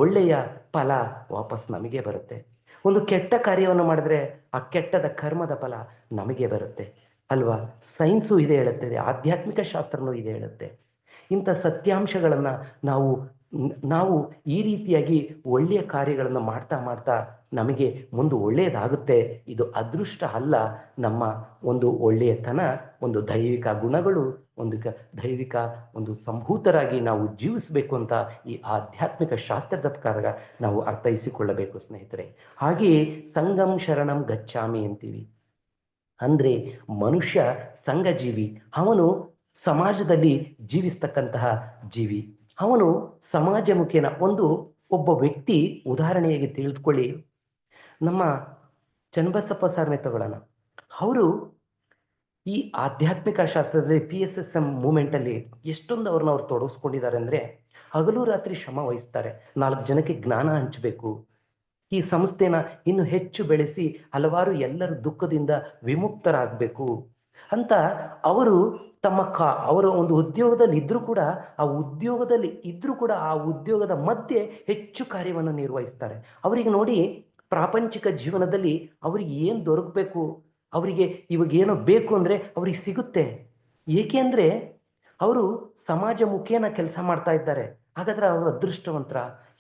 Speaker 1: ಒಳ್ಳೆಯ ಫಲ ವಾಪಸ್ ನಮಗೆ ಬರುತ್ತೆ. ಒಂದು ಕೆಟ್ಟ ಕಾರ್ಯವನ್ನು ಮಾಡಿದ್ರೆ ಆ ಕೆಟ್ಟದ ಕರ್ಮದ ಫಲ ನಮಗೆ ಬರುತ್ತೆ ಅಲ್ವಾ? ಸೈನ್ಸು ಇದೇ ಹೇಳುತ್ತದೆ, ಆಧ್ಯಾತ್ಮಿಕ ಶಾಸ್ತ್ರನೂ ಇದೇ ಹೇಳುತ್ತೆ. ಇಂಥ ಸತ್ಯಾಂಶಗಳನ್ನು ನಾವು ಈ ರೀತಿಯಾಗಿ ಒಳ್ಳೆಯ ಕಾರ್ಯಗಳನ್ನು ಮಾಡ್ತಾ ಮಾಡ್ತಾ ನಮಗೆ ಮುಂದೆ ಒಳ್ಳೆಯದಾಗುತ್ತೆ. ಇದು ಅದೃಷ್ಟ ಅಲ್ಲ, ನಮ್ಮ ಒಂದು ಒಳ್ಳೆಯತನ, ಒಂದು ದೈವಿಕ ಗುಣಗಳು, ದೈವಿಕ ಸಂಭೂತರಾಗಿ ನಾವು ಜೀವಿಸಬೇಕು ಅಂತ ಈ ಆಧ್ಯಾತ್ಮಿಕ ಶಾಸ್ತ್ರದ ಪ್ರಕಾರ ನಾವು ಅರ್ಥೈಸಿಕೊಳ್ಳಬೇಕು ಸ್ನೇಹಿತರೆ. ಹಾಗೆಯೇ ಸಂಗಂ ಶರಣಂ ಗಚ್ಚಾಮಿ ಅಂತೀವಿ. ಅಂದರೆ ಮನುಷ್ಯ ಸಂಘಜೀವಿ, ಅವನು ಸಮಾಜದಲ್ಲಿ ಜೀವಿಸ್ತಕ್ಕಂತಹ ಜೀವಿ, ಅವನು ಸಮಾಜಮುಖಿನ ಒಬ್ಬ ವ್ಯಕ್ತಿ. ಉದಾಹರಣೆಯಾಗಿ ತಿಳಿದುಕೊಳ್ಳಿ, ನಮ್ಮ ಚನ್ನಬಸಪ್ಪ ಸರ್ನೇ ತಗೊಳ್ಳೋಣ. ಅವರು ಈ ಆಧ್ಯಾತ್ಮಿಕ ಶಾಸ್ತ್ರದಲ್ಲಿ PSSM ಮೂಮೆಂಟಲ್ಲಿ ಎಷ್ಟೊಂದು ಅವ್ರು ತೊಡಗಿಸ್ಕೊಂಡಿದ್ದಾರೆ ಅಂದರೆ, ಹಗಲು ರಾತ್ರಿ ಶ್ರಮ ವಹಿಸ್ತಾರೆ. 4 ಜನಕ್ಕೆ ಜ್ಞಾನ ಹಂಚಬೇಕು, ಈ ಸಂಸ್ಥೆನ ಇನ್ನು ಹೆಚ್ಚು ಬೆಳೆಸಿ ಹಲವಾರು ಎಲ್ಲರ ದುಃಖದಿಂದ ವಿಮುಕ್ತರಾಗಬೇಕು ಅಂತ ಅವರು ಅವರ ಒಂದು ಉದ್ಯೋಗದಲ್ಲಿ ಇದ್ರೂ ಕೂಡ ಆ ಉದ್ಯೋಗದ ಮಧ್ಯೆ ಹೆಚ್ಚು ಕಾರ್ಯವನ್ನು ನಿರ್ವಹಿಸ್ತಾರೆ. ಅವರಿಗೆ ನೋಡಿ, ಪ್ರಾಪಂಚಿಕ ಜೀವನದಲ್ಲಿ ಅವರಿಗೆ ಏನು ದೊರಕಬೇಕು, ಅವರಿಗೆ ಇವಾಗ ಏನೋ ಬೇಕು ಅಂದರೆ ಅವ್ರಿಗೆ ಸಿಗುತ್ತೆ. ಏಕೆ ಅಂದರೆ ಅವರು ಸಮಾಜ ಮುಖೇನ ಕೆಲಸ ಮಾಡ್ತಾ ಇದ್ದಾರೆ. ಹಾಗಾದ್ರೆ ಅವರು ಅದೃಷ್ಟವಂತರ?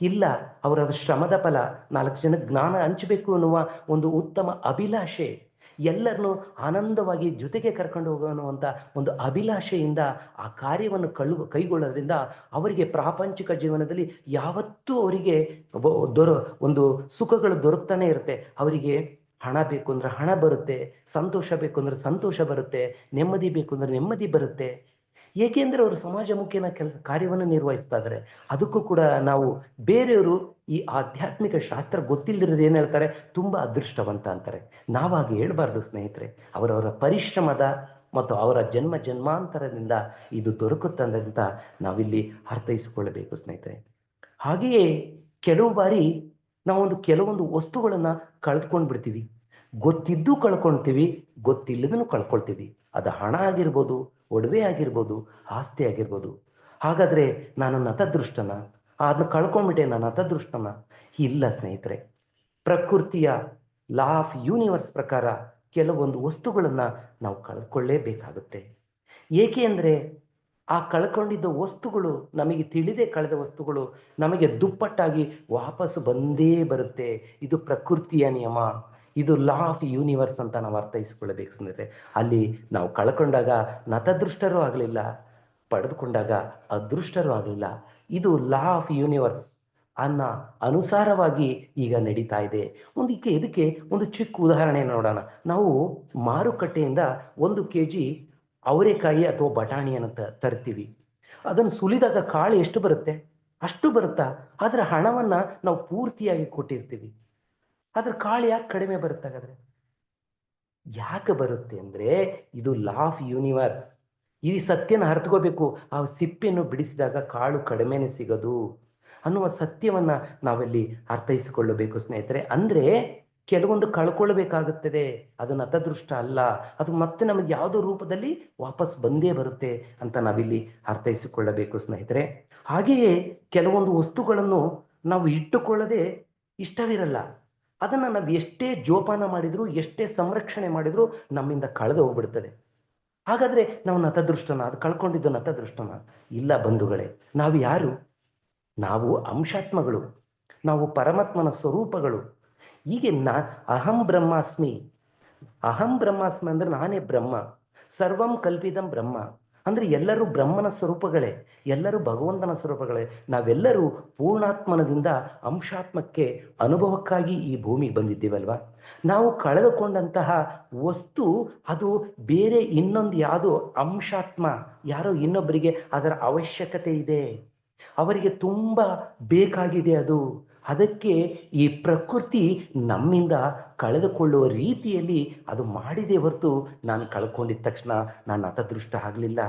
Speaker 1: ಇಲ್ಲ, ಅವರ ಶ್ರಮದ ಫಲ 4 ಜನಕ್ಕೆ ಜ್ಞಾನ ಹಂಚಬೇಕು ಅನ್ನುವ ಒಂದು ಉತ್ತಮ ಅಭಿಲಾಷೆ, ಎಲ್ಲರನ್ನೂ ಆನಂದವಾಗಿ ಜೊತೆಗೆ ಕರ್ಕೊಂಡು ಹೋಗುವಂಥ ಒಂದು ಅಭಿಲಾಷೆಯಿಂದ ಆ ಕಾರ್ಯವನ್ನು ಕೈಗೊಳ್ಳೋದ್ರಿಂದ ಅವರಿಗೆ ಪ್ರಾಪಂಚಿಕ ಜೀವನದಲ್ಲಿ ಯಾವತ್ತೂ ಅವರಿಗೆ ಒಂದು ಸುಖಗಳು ದೊರಕ್ತಾನೆ ಇರುತ್ತೆ. ಅವರಿಗೆ ಹಣ ಬೇಕು ಅಂದ್ರೆ ಹಣ ಬರುತ್ತೆ, ಸಂತೋಷ ಬೇಕು ಅಂದ್ರೆ ಸಂತೋಷ ಬರುತ್ತೆ, ನೆಮ್ಮದಿ ಬೇಕು ಅಂದ್ರೆ ನೆಮ್ಮದಿ ಬರುತ್ತೆ. ಏಕೆಂದರೆ ಅವರು ಸಮಾಜಮುಖಿನ ಕಾರ್ಯವನ್ನು ನಿರ್ವಹಿಸ್ತಾ ಇದ್ದಾರೆ. ಅದಕ್ಕೂ ಕೂಡ ನಾವು ಬೇರೆಯವರು ಈ ಆಧ್ಯಾತ್ಮಿಕ ಶಾಸ್ತ್ರ ಗೊತ್ತಿಲ್ಲದಿರೋದು ಏನು ಹೇಳ್ತಾರೆ, ತುಂಬ ಅದೃಷ್ಟವಂತ ಅಂತಾರೆ. ನಾವಾಗಿ ಹೇಳ್ಬಾರ್ದು ಸ್ನೇಹಿತರೆ. ಅವರವರ ಪರಿಶ್ರಮದ ಮತ್ತು ಅವರ ಜನ್ಮಾಂತರದಿಂದ ಇದು ದೊರಕುತ್ತಂತ ನಾವಿಲ್ಲಿ ಅರ್ಥೈಸಿಕೊಳ್ಳಬೇಕು ಸ್ನೇಹಿತರೆ. ಹಾಗೆಯೇ ಕೆಲವು ಬಾರಿ ನಾವು ಕೆಲವೊಂದು ವಸ್ತುಗಳನ್ನು ಕಳೆದುಕೊಂಡು ಬಿಡ್ತೀವಿ. ಗೊತ್ತಿದ್ದು ಕಳ್ಕೊಳ್ತೀವಿ, ಗೊತ್ತಿಲ್ಲದನ್ನು ಕಳ್ಕೊಳ್ತೀವಿ. ಅದು ಹಣ ಆಗಿರ್ಬೋದು, ಒಡವೆ ಆಗಿರ್ಬೋದು, ಆಸ್ತಿ ಆಗಿರ್ಬೋದು. ಹಾಗಾದರೆ ನಾನು ನತದೃಷ್ಟನ? ಅದನ್ನ ಕಳ್ಕೊಂಡ್ಬಿಟ್ಟೆ, ನಾನು ನತದೃಷ್ಟನ? ಇಲ್ಲ ಸ್ನೇಹಿತರೆ. ಪ್ರಕೃತಿಯ ಲಾ ಆಫ್ ಯೂನಿವರ್ಸ್ ಪ್ರಕಾರ ಕೆಲವೊಂದು ವಸ್ತುಗಳನ್ನು ನಾವು ಕಳ್ಕೊಳ್ಳೇಬೇಕಾಗುತ್ತೆ. ಏಕೆ ಅಂದರೆ ಆ ಕಳ್ಕೊಂಡಿದ್ದ ವಸ್ತುಗಳು, ನಮಗೆ ತಿಳಿದೇ ಕಳೆದ ವಸ್ತುಗಳು ನಮಗೆ ದುಪ್ಪಟ್ಟಾಗಿ ವಾಪಸ್ಸು ಬಂದೇ ಬರುತ್ತೆ. ಇದು ಪ್ರಕೃತಿಯ ನಿಯಮ, ಇದು ಲಾ ಆಫ್ ಯೂನಿವರ್ಸ್ ಅಂತ ನಾವು ಅರ್ಥೈಸ್ಕೊಳ್ಬೇಕು ಸ್ನೇಹಿತರೆ. ಅಲ್ಲಿ ನಾವು ಕಳ್ಕೊಂಡಾಗ ನತದೃಷ್ಟರೂ ಆಗಲಿಲ್ಲ, ಪಡೆದುಕೊಂಡಾಗ ಅದೃಷ್ಟರೂ ಆಗಲಿಲ್ಲ. ಇದು ಲಾ ಆಫ್ ಯೂನಿವರ್ಸ್ ಅನುಸಾರವಾಗಿ ಈಗ ನಡೀತಾ ಇದೆ. ಇದಕ್ಕೆ ಒಂದು ಚಿಕ್ಕ ಉದಾಹರಣೆ ನೋಡೋಣ. ನಾವು ಮಾರುಕಟ್ಟೆಯಿಂದ 1 kg ಅವರೆಕಾಯಿ ಅಥವಾ ಬಟಾಣಿಯನ್ನು ತರ್ತೀವಿ. ಅದನ್ನು ಸುಲಿದಾಗ ಕಾಳು ಎಷ್ಟು ಬರುತ್ತೆ? ಅಷ್ಟು ಬರುತ್ತಾ? ಆದರೆ ಹಣವನ್ನು ನಾವು ಪೂರ್ತಿಯಾಗಿ ಕೊಟ್ಟಿರ್ತೀವಿ. ಆದ್ರೆ ಕಾಳು ಯಾಕೆ ಕಡಿಮೆ ಬರುತ್ತೆ? ಹಾಗಾದ್ರೆ ಯಾಕೆ ಬರುತ್ತೆ ಅಂದರೆ ಇದು ಲಾ ಆಫ್ ಯೂನಿವರ್ಸ್. ಈ ಸತ್ಯನ ಅರ್ಥಕೋಬೇಕು. ಆ ಸಿಪ್ಪೆಯನ್ನು ಬಿಡಿಸಿದಾಗ ಕಾಳು ಕಡಿಮೆನೇ ಸಿಗೋದು ಅನ್ನುವ ಸತ್ಯವನ್ನ ನಾವಲ್ಲಿ ಅರ್ಥೈಸಿಕೊಳ್ಳಬೇಕು ಸ್ನೇಹಿತರೆ. ಅಂದರೆ ಕೆಲವೊಂದು ಕಳ್ಕೊಳ್ಬೇಕಾಗುತ್ತದೆ, ಅದು ನತದೃಷ್ಟ ಅಲ್ಲ, ಅದು ಮತ್ತೆ ನಮಗೆ ಯಾವುದೋ ರೂಪದಲ್ಲಿ ವಾಪಸ್ ಬಂದೇ ಬರುತ್ತೆ ಅಂತ ನಾವಿಲ್ಲಿ ಅರ್ಥೈಸಿಕೊಳ್ಳಬೇಕು ಸ್ನೇಹಿತರೆ. ಹಾಗೆಯೇ ಕೆಲವೊಂದು ವಸ್ತುಗಳನ್ನು ನಾವು ಇಟ್ಟುಕೊಳ್ಳದೆ ಇಷ್ಟವಿರಲ್ಲ. ಅದನ್ನು ನಾವು ಎಷ್ಟೇ ಜೋಪಾನ ಮಾಡಿದ್ರು, ಎಷ್ಟೇ ಸಂರಕ್ಷಣೆ ಮಾಡಿದ್ರು ನಮ್ಮಿಂದ ಕಳೆದು ಹೋಗ್ಬಿಡ್ತದೆ. ಹಾಗಾದರೆ ನಾವು ನತದೃಷ್ಟನ? ಅದು ಕಳ್ಕೊಂಡಿದ್ದು ನತದೃಷ್ಟನ? ಇಲ್ಲ ಬಂಧುಗಳೇ. ನಾವು ಯಾರು? ನಾವು ಅಂಶಾತ್ಮಗಳು, ನಾವು ಪರಮಾತ್ಮನ ಸ್ವರೂಪಗಳು. ಹೀಗೆ ಅಹಂ ಬ್ರಹ್ಮಾಸ್ಮಿ. ಅಹಂ ಬ್ರಹ್ಮಾಸ್ಮಿ ಅಂದರೆ ನಾನೇ ಬ್ರಹ್ಮ, ಸರ್ವಂ ಕಲ್ಪಿದಂ ಬ್ರಹ್ಮ. ಅಂದ್ರೆ ಎಲ್ಲರೂ ಬ್ರಹ್ಮನ ಸ್ವರೂಪಗಳೇ, ಎಲ್ಲರೂ ಭಗವಂತನ ಸ್ವರೂಪಗಳೇ. ನಾವೆಲ್ಲರೂ ಪೂರ್ಣಾತ್ಮನದಿಂದ ಅಂಶಾತ್ಮಕ್ಕೆ ಅನುಭವಕ್ಕಾಗಿ ಈ ಭೂಮಿಗೆ ಬಂದಿದ್ದೀವಲ್ವಾ. ನಾವು ಕಳೆದುಕೊಂಡಂತಹ ವಸ್ತು ಅದು ಬೇರೆ ಇನ್ನೊಂದು ಯಾವುದೋ ಅಂಶಾತ್ಮ, ಯಾರೋ ಇನ್ನೊಬ್ಬರಿಗೆ ಅದರ ಅವಶ್ಯಕತೆ ಇದೆ, ಅವರಿಗೆ ತುಂಬ ಬೇಕಾಗಿದೆ ಅದು. ಅದಕ್ಕೆ ಈ ಪ್ರಕೃತಿ ನಮ್ಮಿಂದ ಕಳೆದುಕೊಳ್ಳುವ ರೀತಿಯಲ್ಲಿ ಅದು ಮಾಡಿದೆ ಹೊರತು ನಾನು ಕಳ್ಕೊಂಡಿದ್ದ ತಕ್ಷಣ ನಾನು ಹತದೃಷ್ಟ ಆಗಲಿಲ್ಲ.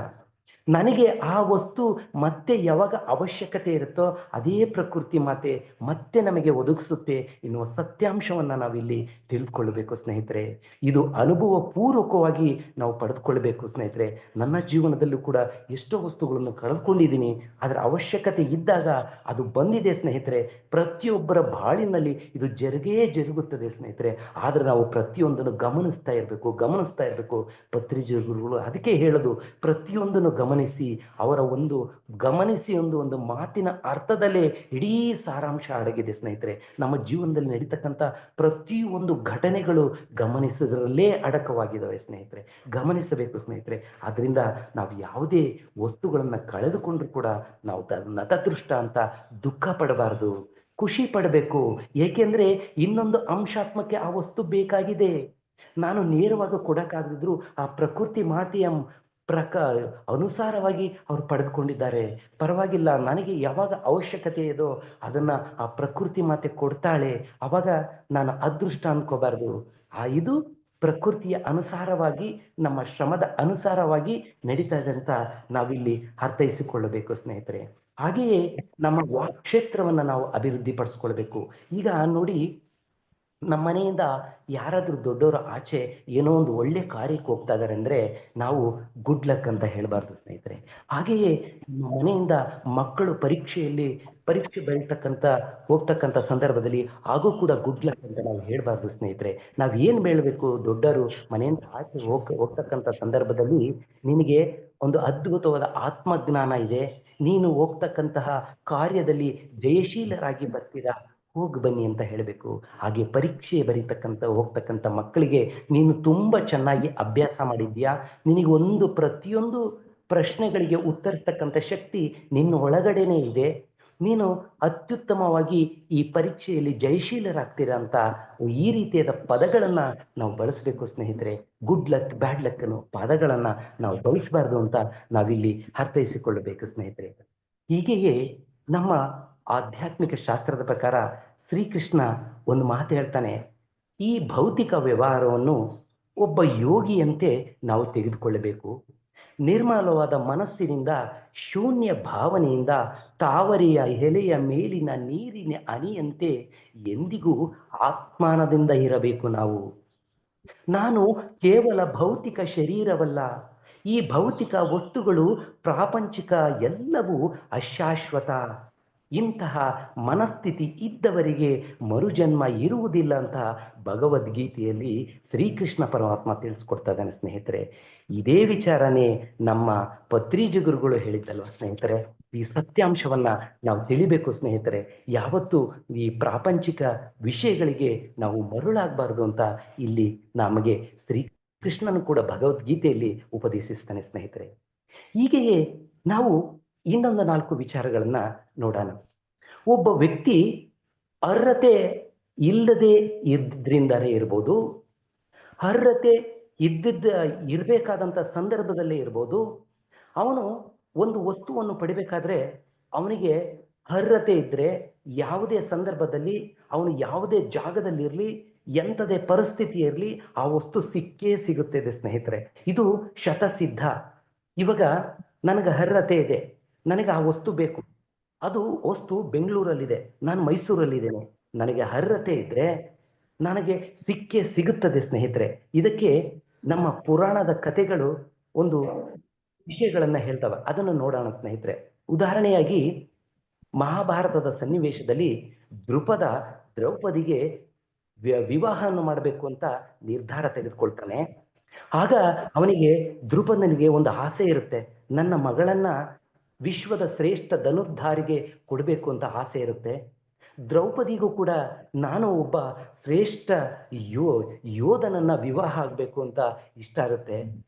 Speaker 1: ನನಗೆ ಆ ವಸ್ತು ಮತ್ತೆ ಯಾವಾಗ ಅವಶ್ಯಕತೆ ಇರುತ್ತೋ ಅದೇ ಪ್ರಕೃತಿ ಮಾತೆ ಮತ್ತೆ ನಮಗೆ ಒದಗಿಸುತ್ತೆ ಎನ್ನುವ ಸತ್ಯಾಂಶವನ್ನು ನಾವಿಲ್ಲಿ ತಿಳಿದುಕೊಳ್ಬೇಕು ಸ್ನೇಹಿತರೆ. ಇದು ಅನುಭವ ಪೂರ್ವಕವಾಗಿ ನಾವು ಪಡೆದುಕೊಳ್ಬೇಕು ಸ್ನೇಹಿತರೆ. ನನ್ನ ಜೀವನದಲ್ಲೂ ಕೂಡ ಎಷ್ಟೋ ವಸ್ತುಗಳನ್ನು ಕಳೆದುಕೊಂಡಿದ್ದೀನಿ, ಅದರ ಅವಶ್ಯಕತೆ ಇದ್ದಾಗ ಅದು ಬಂದಿದೆ ಸ್ನೇಹಿತರೆ. ಪ್ರತಿಯೊಬ್ಬರ ಬಾಳಿನಲ್ಲಿ ಇದು ಜರುಗುತ್ತದೆ ಸ್ನೇಹಿತರೆ. ಆದರೆ ನಾವು ಪ್ರತಿಯೊಂದನ್ನು ಗಮನಿಸ್ತಾ ಇರಬೇಕು. ಪತ್ರಿಜಗುರುಗಳು ಅದಕ್ಕೆ ಹೇಳೋದು, ಪ್ರತಿಯೊಂದನ್ನು ಗಮನಿಸಿ ಒಂದು ಮಾತಿನ ಅರ್ಥದಲ್ಲೇ ಇಡೀ ಸಾರಾಂಶ ಅಡಗಿದೆ ಸ್ನೇಹಿತರೆ. ನಮ್ಮ ಜೀವನದಲ್ಲಿ ನಡೀತಕ್ಕಂಥ ಪ್ರತಿಯೊಂದು ಘಟನೆಗಳು ಗಮನಿಸೋದ್ರಲ್ಲೇ ಅಡಕವಾಗಿದ್ದಾವೆ ಸ್ನೇಹಿತರೆ. ಗಮನಿಸಬೇಕು ಸ್ನೇಹಿತರೆ. ಅದರಿಂದ ನಾವು ಯಾವುದೇ ವಸ್ತುಗಳನ್ನು ಕಳೆದುಕೊಂಡ್ರು ಕೂಡ ನಾವು ನತದೃಷ್ಟ ಅಂತ ದುಃಖ ಪಡಬಾರ್ದು, ಖುಷಿ ಪಡಬೇಕು. ಏಕೆಂದ್ರೆ ಇನ್ನೊಂದು ಅಂಶಾತ್ಮಕ್ಕೆ ಆ ವಸ್ತು ಬೇಕಾಗಿದೆ. ನಾನು ನೇರವಾಗಿ ಕೊಡಕ್ಕಾಗದಿದ್ರು ಆ ಪ್ರಕೃತಿ ಮಾತೆಯ ಅನುಸಾರವಾಗಿ ಅವ್ರು ಪಡೆದುಕೊಂಡಿದ್ದಾರೆ. ಪರವಾಗಿಲ್ಲ, ನನಗೆ ಯಾವಾಗ ಅವಶ್ಯಕತೆ ಇದೋ ಅದನ್ನ ಆ ಪ್ರಕೃತಿ ಮಾತೆ ಕೊಡ್ತಾಳೆ. ಅವಾಗ ನಾನು ಅದೃಷ್ಟ ಅನ್ಕೋಬಾರ್ದು. ಇದು ಪ್ರಕೃತಿಯ ಅನುಸಾರವಾಗಿ, ನಮ್ಮ ಶ್ರಮದ ಅನುಸಾರವಾಗಿ ನಡೀತಾ ಇದೆ ಅಂತ ನಾವಿಲ್ಲಿ ಅರ್ಥೈಸಿಕೊಳ್ಳಬೇಕು ಸ್ನೇಹಿತರೆ. ಹಾಗೆಯೇ ನಮ್ಮ ವಾಕ್ಕ್ಷೇತ್ರವನ್ನ ನಾವು ಅಭಿವೃದ್ಧಿ ಪಡಿಸ್ಕೊಳ್ಬೇಕು. ಈಗ ನೋಡಿ, ನಮ್ಮ ಮನೆಯಿಂದ ಯಾರಾದರೂ ದೊಡ್ಡವರು ಆಚೆ ಏನೋ ಒಂದು ಒಳ್ಳೆ ಕಾರ್ಯಕ್ಕೆ ಹೋಗ್ತಾ ಇದ್ದಾರೆ ಅಂದರೆ ನಾವು ಗುಡ್ ಲಕ್ ಅಂತ ಹೇಳಬಾರ್ದು ಸ್ನೇಹಿತರೆ. ಹಾಗೆಯೇ ನಮ್ಮ ಮನೆಯಿಂದ ಮಕ್ಕಳು ಪರೀಕ್ಷೆ ಹೋಗ್ತಕ್ಕಂಥ ಸಂದರ್ಭದಲ್ಲಿ ಹಾಗೂ ಕೂಡ ಗುಡ್ ಲಕ್ ಅಂತ ನಾವು ಹೇಳಬಾರ್ದು ಸ್ನೇಹಿತರೆ. ನಾವು ಏನು ಹೇಳಬೇಕು, ದೊಡ್ಡವರು ಮನೆಯಿಂದ ಆಚೆ ಹೋಗ್ತಕ್ಕಂಥ ಸಂದರ್ಭದಲ್ಲಿ ನಿನಗೆ ಒಂದು ಅದ್ಭುತವಾದ ಆತ್ಮಜ್ಞಾನ ಇದೆ, ನೀನು ಹೋಗ್ತಕ್ಕಂತಹ ಕಾರ್ಯದಲ್ಲಿ ಜಯಶೀಲರಾಗಿ ಬರ್ತೀರಾ, ಹೋಗಿ ಬನ್ನಿ ಅಂತ ಹೇಳಬೇಕು. ಹಾಗೆ ಪರೀಕ್ಷೆ ಹೋಗ್ತಕ್ಕಂಥ ಮಕ್ಕಳಿಗೆ ನೀನು ತುಂಬ ಚೆನ್ನಾಗಿ ಅಭ್ಯಾಸ ಮಾಡಿದ್ಯಾ, ನಿನಗೆ ಪ್ರತಿಯೊಂದು ಪ್ರಶ್ನೆಗಳಿಗೆ ಉತ್ತರಿಸ್ತಕ್ಕಂಥ ಶಕ್ತಿ ನಿನ್ನ ಒಳಗಡೆನೆ ಇದೆ, ನೀನು ಅತ್ಯುತ್ತಮವಾಗಿ ಈ ಪರೀಕ್ಷೆಯಲ್ಲಿ ಜಯಶೀಲರಾಗ್ತೀರಾ ಅಂತ ಈ ರೀತಿಯಾದ ಪದಗಳನ್ನ ನಾವು ಬಳಸಬೇಕು ಸ್ನೇಹಿತರೆ. ಗುಡ್ ಲಕ್, ಬ್ಯಾಡ್ ಲಕ್ ಅನ್ನೋ ಪದಗಳನ್ನ ನಾವು ಬಳಸಬಾರ್ದು ಅಂತ ನಾವಿಲ್ಲಿ ಅರ್ಥೈಸಿಕೊಳ್ಳಬೇಕು ಸ್ನೇಹಿತರೆ. ಹೀಗೆಯೇ ನಮ್ಮ ಆಧ್ಯಾತ್ಮಿಕ ಶಾಸ್ತ್ರದ ಪ್ರಕಾರ ಶ್ರೀಕೃಷ್ಣ ಒಂದು ಮಾತು ಹೇಳ್ತಾನೆ, ಈ ಭೌತಿಕ ವ್ಯವಹಾರವನ್ನು ಒಬ್ಬ ಯೋಗಿಯಂತೆ ನಾವು ತೆಗೆದುಕೊಳ್ಳಬೇಕು. ನಿರ್ಮಲವಾದ ಮನಸ್ಸಿನಿಂದ, ಶೂನ್ಯ ಭಾವನೆಯಿಂದ, ತಾವರೆಯ ಎಲೆಯ ಮೇಲಿನ ನೀರಿನ ಹನಿಯಂತೆ ಎಂದಿಗೂ ಆತ್ಮಾನದಿಂದ ಇರಬೇಕು ನಾವು. ನಾನು ಕೇವಲ ಭೌತಿಕ ಶರೀರವಲ್ಲ, ಈ ಭೌತಿಕ ವಸ್ತುಗಳು, ಪ್ರಾಪಂಚಿಕ ಎಲ್ಲವೂ ಅಶಾಶ್ವತ. ಇಂತಹ ಮನಸ್ಥಿತಿ ಇದ್ದವರಿಗೆ ಮರುಜನ್ಮ ಇರುವುದಿಲ್ಲ ಅಂತ ಭಗವದ್ಗೀತೆಯಲ್ಲಿ ಶ್ರೀಕೃಷ್ಣ ಪರಮಾತ್ಮ ತಿಳಿಸ್ಕೊಡ್ತಾ ಇದ್ದಾನೆ ಸ್ನೇಹಿತರೆ. ಇದೇ ವಿಚಾರನೇ ನಮ್ಮ ಪತ್ರಿಜಗುರುಗಳು ಹೇಳಿದ್ದಲ್ವ ಸ್ನೇಹಿತರೆ. ಈ ಸತ್ಯಾಂಶವನ್ನ ನಾವು ತಿಳಿಬೇಕು ಸ್ನೇಹಿತರೆ. ಯಾವತ್ತು ಈ ಪ್ರಾಪಂಚಿಕ ವಿಷಯಗಳಿಗೆ ನಾವು ಮರುಳಾಗಬಾರ್ದು ಅಂತ ಇಲ್ಲಿ ನಮಗೆ ಶ್ರೀಕೃಷ್ಣನು ಕೂಡ ಭಗವದ್ಗೀತೆಯಲ್ಲಿ ಉಪದೇಶಿಸ್ತಾನೆ ಸ್ನೇಹಿತರೆ. ಹೀಗೆಯೇ ನಾವು ಇನ್ನೊಂದು 4 ವಿಚಾರಗಳನ್ನ ನೋಡೋಣ. ಒಬ್ಬ ವ್ಯಕ್ತಿ ಅರ್ಹತೆ ಇಲ್ಲದೆ ಇದ್ರಿಂದಲೇ ಇರ್ಬೋದು, ಅರ್ಹತೆ ಇರಬೇಕಾದಂಥ ಸಂದರ್ಭದಲ್ಲೇ ಇರ್ಬೋದು. ಅವನು ಒಂದು ವಸ್ತುವನ್ನು ಪಡಿಬೇಕಾದ್ರೆ ಅವನಿಗೆ ಅರ್ಹತೆ ಇದ್ರೆ ಯಾವುದೇ ಸಂದರ್ಭದಲ್ಲಿ, ಅವನು ಯಾವುದೇ ಜಾಗದಲ್ಲಿರಲಿ, ಎಂಥದೇ ಪರಿಸ್ಥಿತಿ ಇರಲಿ, ಆ ವಸ್ತು ಸಿಕ್ಕೇ ಸಿಗುತ್ತದೆ ಸ್ನೇಹಿತರೆ. ಇದು ಶತಸಿದ್ಧ. ಇವಾಗ ನನಗೆ ಅರ್ಹತೆ ಇದೆ, ನನಗೆ ಆ ವಸ್ತು ಬೇಕು, ಅದು ವಸ್ತು ಬೆಂಗಳೂರಲ್ಲಿದೆ, ನಾನು ಮೈಸೂರಲ್ಲಿದ್ದೇನೆ, ನನಗೆ ಅರ್ಹತೆ ಇದ್ರೆ ನನಗೆ ಸಿಗುತ್ತದೆ ಸ್ನೇಹಿತರೆ. ಇದಕ್ಕೆ ನಮ್ಮ ಪುರಾಣದ ಕಥೆಗಳು ಒಂದು ವಿಷಯಗಳನ್ನ ಹೇಳ್ತವೆ, ಅದನ್ನು ನೋಡೋಣ ಸ್ನೇಹಿತರೆ. ಉದಾಹರಣೆಯಾಗಿ ಮಹಾಭಾರತದ ಸನ್ನಿವೇಶದಲ್ಲಿ ದ್ರೌಪದಿಗೆ ವಿವಾಹವನ್ನು ಮಾಡಬೇಕು ಅಂತ ನಿರ್ಧಾರ ತೆಗೆದುಕೊಳ್ತಾನೆ. ಆಗ ಅವನಿಗೆ ದ್ರುಪದನಿಗೆ ಒಂದು ಆಸೆ ಇರುತ್ತೆ, ನನ್ನ ಮಗಳನ್ನ ವಿಶ್ವದ ಶ್ರೇಷ್ಠ ಧನುರ್ಧಾರಿಗೆ ಕೊಡಬೇಕು ಅಂತ ಆಸೆ ಇರುತ್ತೆ. ದ್ರೌಪದಿಗೂ ಕೂಡ ನಾನು ಒಬ್ಬ ಶ್ರೇಷ್ಠ ಯೋಧನನ್ನ ವಿವಾಹ ಆಗಬೇಕು ಅಂತ ಇಷ್ಟ ಇರುತ್ತೆ.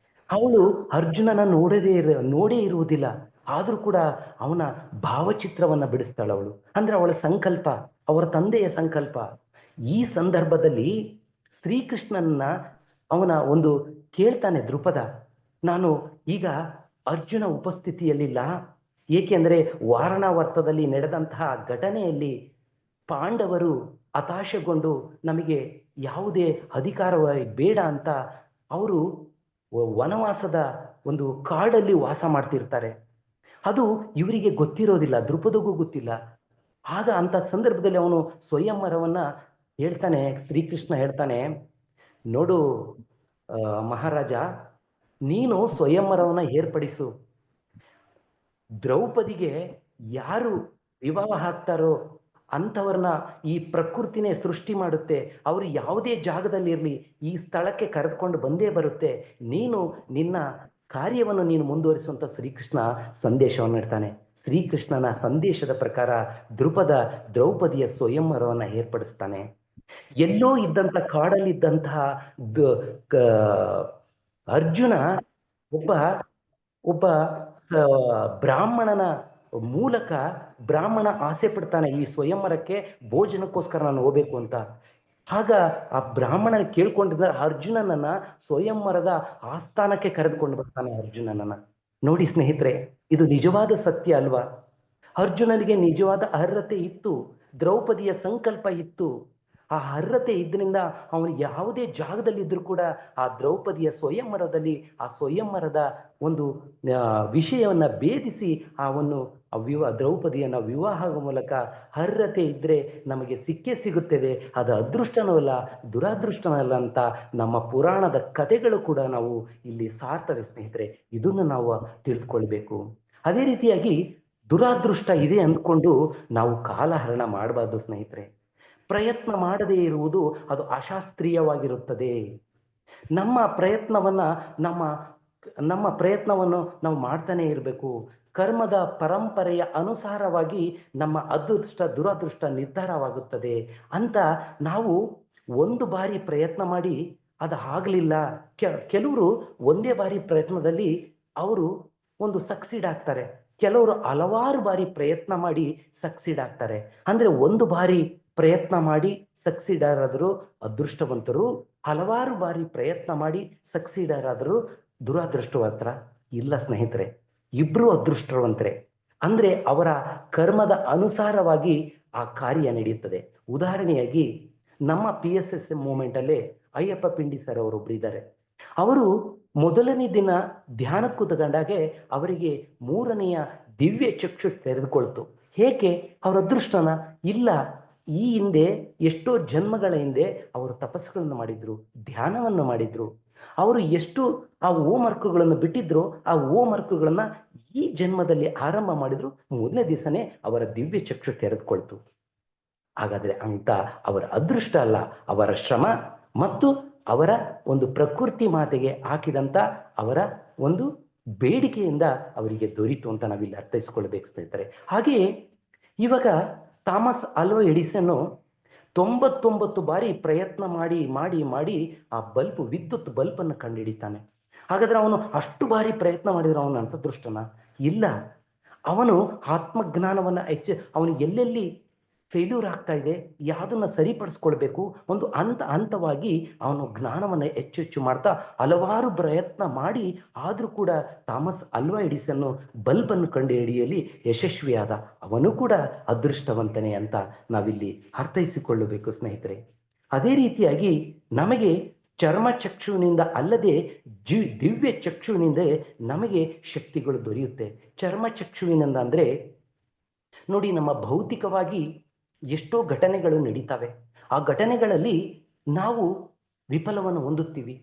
Speaker 1: ಅವಳು ಅರ್ಜುನನ ನೋಡೇ ಇರುವುದಿಲ್ಲ. ಆದ್ರೂ ಕೂಡ ಅವನ ಭಾವಚಿತ್ರವನ್ನ ಬಿಡಿಸ್ತಾಳೆ ಅವಳು. ಅಂದ್ರೆ ಅವಳ ಸಂಕಲ್ಪ, ಅವರ ತಂದೆಯ ಸಂಕಲ್ಪ. ಈ ಸಂದರ್ಭದಲ್ಲಿ ಶ್ರೀಕೃಷ್ಣನ್ನ ಅವನ ಒಂದು ಕೇಳ್ತಾನೆ ದ್ರುಪದ, ನಾನು ಈಗ ಅರ್ಜುನ ಉಪಸ್ಥಿತಿಯಲ್ಲಿಲ್ಲ. ಏಕೆಂದ್ರೆ ವಾರಣಾವರ್ತದಲ್ಲಿ ನಡೆದಂತಹ ಘಟನೆಯಲ್ಲಿ ಪಾಂಡವರು ಹತಾಶೆಗೊಂಡು ನಮಗೆ ಯಾವುದೇ ಅಧಿಕಾರ ಬೇಡ ಅಂತ ಅವರು ವನವಾಸದ ಒಂದು ಕಾಡಲ್ಲಿ ವಾಸ ಮಾಡ್ತಿರ್ತಾರೆ. ಅದು ಇವರಿಗೆ ಗೊತ್ತಿರೋದಿಲ್ಲ, ದ್ರುಪದಗೂ ಗೊತ್ತಿಲ್ಲ. ಆಗ ಅಂತ ಸಂದರ್ಭದಲ್ಲಿ ಅವನು ಸ್ವಯಂವರವನ್ನ ಹೇಳ್ತಾನೆ. ಶ್ರೀಕೃಷ್ಣ ಹೇಳ್ತಾನೆ, ನೋಡು ಮಹಾರಾಜ, ನೀನು ಸ್ವಯಂವರವನ್ನ ಏರ್ಪಡಿಸು. ದ್ರೌಪದಿಗೆ ಯಾರು ವಿವಾಹ ಆಗ್ತಾರೋ ಅಂಥವ್ರನ್ನ ಈ ಪ್ರಕೃತಿನೇ ಸೃಷ್ಟಿ ಮಾಡುತ್ತೆ. ಅವರು ಯಾವುದೇ ಜಾಗದಲ್ಲಿ ಇರಲಿ, ಈ ಸ್ಥಳಕ್ಕೆ ಕರೆದುಕೊಂಡು ಬಂದೇ ಬರುತ್ತೆ. ನೀನು ನಿನ್ನ ಕಾರ್ಯವನ್ನು ನೀನು ಮುಂದುವರಿಸುವಂತ ಶ್ರೀಕೃಷ್ಣ ಸಂದೇಶವನ್ನು ಇಡ್ತಾನೆ. ಶ್ರೀಕೃಷ್ಣನ ಸಂದೇಶದ ಪ್ರಕಾರ ದ್ರೌಪದಿಯ ಸ್ವಯಂವರವನ್ನ ಏರ್ಪಡಿಸ್ತಾನೆ. ಎಲ್ಲೋ ಇದ್ದಂತ ಕಾಡಲ್ಲಿದ್ದಂತಹ ಅರ್ಜುನ ಒಬ್ಬ ಒಬ್ಬ ಬ್ರಾಹ್ಮಣನ ಮೂಲಕ ಬ್ರಾಹ್ಮಣ ಆಸೆ ಪಡ್ತಾನೆ, ಈ ಸ್ವಯಂವರಕ್ಕೆ ಭೋಜನಕ್ಕೋಸ್ಕರ ನಾನು ಹೋಗ್ಬೇಕು ಅಂತ. ಆಗ ಆ ಬ್ರಾಹ್ಮಣ ಕೇಳ್ಕೊಂಡಿದ್ದ ಅರ್ಜುನನನ್ನ ಸ್ವಯಂವರದ ಆಸ್ಥಾನಕ್ಕೆ ಕರೆದುಕೊಂಡು ಬರ್ತಾನೆ ಅರ್ಜುನನನ್ನ. ನೋಡಿ ಸ್ನೇಹಿತರೆ, ಇದು ನಿಜವಾದ ಸತ್ಯ ಅಲ್ವಾ? ಅರ್ಜುನನಿಗೆ ನಿಜವಾದ ಅರ್ಹತೆ ಇತ್ತು, ದ್ರೌಪದಿಯ ಸಂಕಲ್ಪ ಇತ್ತು. ಆ ಅರ್ಹತೆ ಇದ್ರಿಂದ ಅವನು ಯಾವುದೇ ಜಾಗದಲ್ಲಿ ಇದ್ರೂ ಕೂಡ ಆ ದ್ರೌಪದಿಯ ಸ್ವಯಂವರದಲ್ಲಿ ಆ ಸ್ವಯಂವರದ ಒಂದು ವಿಷಯವನ್ನ ಭೇದಿಸಿ ದ್ರೌಪದಿಯನ್ನ ವಿವಾಹದ ಮೂಲಕ ಅರ್ಹತೆ ಇದ್ರೆ ನಮಗೆ ಸಿಕ್ಕೇ ಸಿಗುತ್ತದೆ. ಅದು ಅದೃಷ್ಟನೂ ಅಲ್ಲ, ದುರಾದೃಷ್ಟನೂ ಅಲ್ಲ ಅಂತ ನಮ್ಮ ಪುರಾಣದ ಕಥೆಗಳು ಕೂಡ ನಾವು ಇಲ್ಲಿ ಸಾರ್ತವೆ ಸ್ನೇಹಿತರೆ. ಇದನ್ನು ನಾವು ತಿಳ್ಕೊಳ್ಬೇಕು. ಅದೇ ರೀತಿಯಾಗಿ ದುರಾದೃಷ್ಟ ಇದೆ ಅಂದ್ಕೊಂಡು ನಾವು ಕಾಲಹರಣ ಮಾಡಬಾರ್ದು ಸ್ನೇಹಿತರೆ. ಪ್ರಯತ್ನ ಮಾಡದೇ ಇರುವುದು ಅದು ಅಶಾಸ್ತ್ರೀಯವಾಗಿರುತ್ತದೆ. ನಮ್ಮ ಪ್ರಯತ್ನವನ್ನು ನಾವು ಮಾಡ್ತಾನೆ ಇರಬೇಕು. ಕರ್ಮದ ಪರಂಪರೆಯ ಅನುಸಾರವಾಗಿ ನಮ್ಮ ಅದೃಷ್ಟ ದುರಾದೃಷ್ಟ ನಿರ್ಧಾರವಾಗುತ್ತದೆ ಅಂತ ನಾವು ಒಂದು ಬಾರಿ ಪ್ರಯತ್ನ ಮಾಡಿ ಅದು ಆಗಲಿಲ್ಲ. ಕೆಲವರು ಒಂದೇ ಬಾರಿ ಪ್ರಯತ್ನದಲ್ಲಿ ಅವರು ಒಂದು ಸಕ್ಸೀಡ್ ಆಗ್ತಾರೆ. ಕೆಲವರು ಹಲವಾರು ಬಾರಿ ಪ್ರಯತ್ನ ಮಾಡಿ ಸಕ್ಸೀಡ್ ಆಗ್ತಾರೆ. ಅಂದ್ರೆ ಒಂದು ಬಾರಿ ಪ್ರಯತ್ನ ಮಾಡಿ ಸಕ್ಸೀಡ್ ಆರಾದರೂ ಅದೃಷ್ಟವಂತರು, ಹಲವಾರು ಬಾರಿ ಪ್ರಯತ್ನ ಮಾಡಿ ಸಕ್ಸೀಡ್ ಆರಾದರೂ ದುರಾದೃಷ್ಟವಂತರ ಇಲ್ಲ ಸ್ನೇಹಿತರೆ. ಇಬ್ರು ಅದೃಷ್ಟವಂತರೆ. ಅಂದ್ರೆ ಅವರ ಕರ್ಮದ ಅನುಸಾರವಾಗಿ ಆ ಕಾರ್ಯ ನಡೆಯುತ್ತದೆ. ಉದಾಹರಣೆಯಾಗಿ ನಮ್ಮ PSS ಮೂವ್ಮೆಂಟ್ ಅಲ್ಲೇ ಅಯ್ಯಪ್ಪ ಪಿಂಡಿ ಸರ್ ಅವರೊಬ್ರು ಇದ್ದಾರೆ. ಅವರು ಮೊದಲನೇ ದಿನ ಧ್ಯಾನಕ್ಕೆ ಕೂತ್ಕೊಂಡಾಗೆ ಅವರಿಗೆ 3ನೆಯ ದಿವ್ಯ ಚಕ್ಷು ತೆರೆದುಕೊಳ್ತು. ಹೇಗೆ? ಅವರ ಅದೃಷ್ಟನ? ಇಲ್ಲ, ಈ ಹಿಂದೆ ಎಷ್ಟೋ ಜನ್ಮಗಳ ಹಿಂದೆ ಅವರು ತಪಸ್ಸುಗಳನ್ನು ಮಾಡಿದ್ರು, ಧ್ಯಾನವನ್ನು ಮಾಡಿದ್ರು. ಅವರು ಎಷ್ಟು ಆ ಹೋಮ್ವರ್ಕ್ಗಳನ್ನು ಬಿಟ್ಟಿದ್ರು, ಆ ಹೋಮ್ವರ್ಕ್ಗಳನ್ನ ಈ ಜನ್ಮದಲ್ಲಿ ಆರಂಭ ಮಾಡಿದ್ರು. ಮೊದಲನೇ ದಿವಸನೇ ಅವರ ದಿವ್ಯ ಚಕ್ಷು ತೆರೆದುಕೊಳ್ತು. ಹಾಗಾದ್ರೆ ಅಂತ ಅವರ ಅದೃಷ್ಟ ಅಲ್ಲ, ಅವರ ಶ್ರಮ ಮತ್ತು ಅವರ ಒಂದು ಪ್ರಕೃತಿ ಮಾತೆಗೆ ಹಾಕಿದಂತ ಅವರ ಒಂದು ಬೇಡಿಕೆಯಿಂದ ಅವರಿಗೆ ದೊರೀತು ಅಂತ ನಾವಿಲ್ಲಿ ಅರ್ಥೈಸ್ಕೊಳ್ಬೇಕು ಸ್ನೇಹಿತರೆ. ಹಾಗೆಯೇ ಇವಾಗ ಥಾಮಸ್ ಆಲ್ವಾ ಎಡಿಸನ್ 99 ಬಾರಿ ಪ್ರಯತ್ನ ಮಾಡಿ ಮಾಡಿ ಮಾಡಿ ಆ ವಿದ್ಯುತ್ ಬಲ್ಬ್ ಅನ್ನು ಕಂಡುಹಿಡಿತಾನೆ. ಹಾಗಾದ್ರೆ ಅವನು ಅಷ್ಟು ಬಾರಿ ಪ್ರಯತ್ನ ಮಾಡಿದ್ರೆ ಅವನು ಅಂತದೃಷ್ಟನ? ಇಲ್ಲ. ಅವನು ಆತ್ಮಜ್ಞಾನವನ್ನ ಅವನು ಎಲ್ಲೆಲ್ಲಿ ಫೇಲ್ಯೂರ್ ಆಗ್ತಾ ಇದೆ, ಯಾವುದನ್ನ ಸರಿಪಡಿಸ್ಕೊಳ್ಬೇಕು, ಒಂದು ಹಂತವಾಗಿ ಅವನು ಜ್ಞಾನವನ್ನ ಹೆಚ್ಚೆಚ್ಚು ಮಾಡ್ತಾ ಹಲವಾರು ಪ್ರಯತ್ನ ಮಾಡಿ ಆದ್ರೂ ಕೂಡ ಥಾಮಸ್ ಆಲ್ವಾ ಎಡಿಸನ್ ಬಲ್ಬ್ ಅನ್ನು ಕಂಡುಹಿಡಿಯಲಿ ಯಶಸ್ವಿಯಾದ. ಅವನು ಕೂಡ ಅದೃಷ್ಟವಂತನೇ ಅಂತ ನಾವಿಲ್ಲಿ ಅರ್ಥೈಸಿಕೊಳ್ಳಬೇಕು ಸ್ನೇಹಿತರೆ. ಅದೇ ರೀತಿಯಾಗಿ ನಮಗೆ ಚರ್ಮಚಕ್ಷುವಿನಿಂದ ಅಲ್ಲದೆ ದಿವ್ಯ ಚಕ್ಷುವಿನಿಂದ ನಮಗೆ ಶಕ್ತಿಗಳು ದೊರೆಯುತ್ತೆ. ಚರ್ಮಚಕ್ಷುವಿನಿಂದ ಅಂದ್ರೆ ನೋಡಿ, ನಮ್ಮ ಭೌತಿಕವಾಗಿ ಎಷ್ಟೋ ಘಟನೆಗಳು ನಡೀತವೆ. ಆ ಘಟನೆಗಳಲ್ಲಿ ನಾವು ವಿಫಲವನ್ನು ಹೊಂದುತ್ತೀವಿ.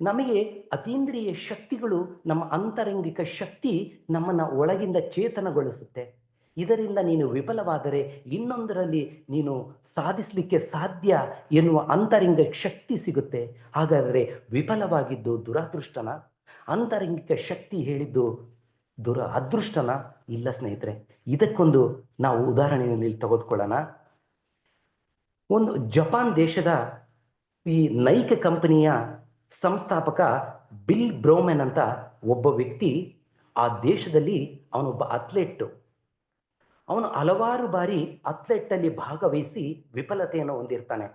Speaker 1: ನಮಗೆ ಅತೀಂದ್ರಿಯ ಶಕ್ತಿಗಳು, ನಮ್ಮ ಅಂತರಂಗಿಕ ಶಕ್ತಿ ನಮ್ಮನ್ನ ಒಳಗಿಂದ ಚೇತನಗೊಳಿಸುತ್ತೆ. ಇದರಿಂದ ನೀನು ವಿಫಲವಾದರೆ ಇನ್ನೊಂದರಲ್ಲಿ ನೀನು ಸಾಧಿಸಲಿಕ್ಕೆ ಸಾಧ್ಯ ಎನ್ನುವ ಅಂತರಂಗಿಕ ಶಕ್ತಿ ಸಿಗುತ್ತೆ. ಹಾಗಾದರೆ ವಿಫಲವಾಗಿದ್ದು ದುರಾದೃಷ್ಟನ? ಅಂತರಂಗಿಕ ಶಕ್ತಿ ಹೇಳಿದ್ದು ಅದೃಷ್ಟನ? ಇಲ್ಲ ಸ್ನೇಹಿತರೆ. ಇದಕ್ಕೊಂದು ನಾವು ಉದಾಹರಣೆಯಲ್ಲಿ ತೆಗೆದುಕೊಳ್ಳೋಣ. ಒಂದು ಜಪಾನ್ ದೇಶದ ಈ ನೈಕ್ ಕಂಪನಿಯ ಸಂಸ್ಥಾಪಕ ಬಿಲ್ ಬ್ರೌಮೆನ್ ಅಂತ ಒಬ್ಬ ವ್ಯಕ್ತಿ, ಆ ದೇಶದಲ್ಲಿ ಅವನೊಬ್ಬ ಅಥ್ಲೆಟ್. ಅವನು ಹಲವಾರು ಬಾರಿ ಅಥ್ಲೆಟ್ ಅಲ್ಲಿ ಭಾಗವಹಿಸಿ ವಿಫಲತೆಯನ್ನು ಹೊಂದಿರ್ತಾನೆ.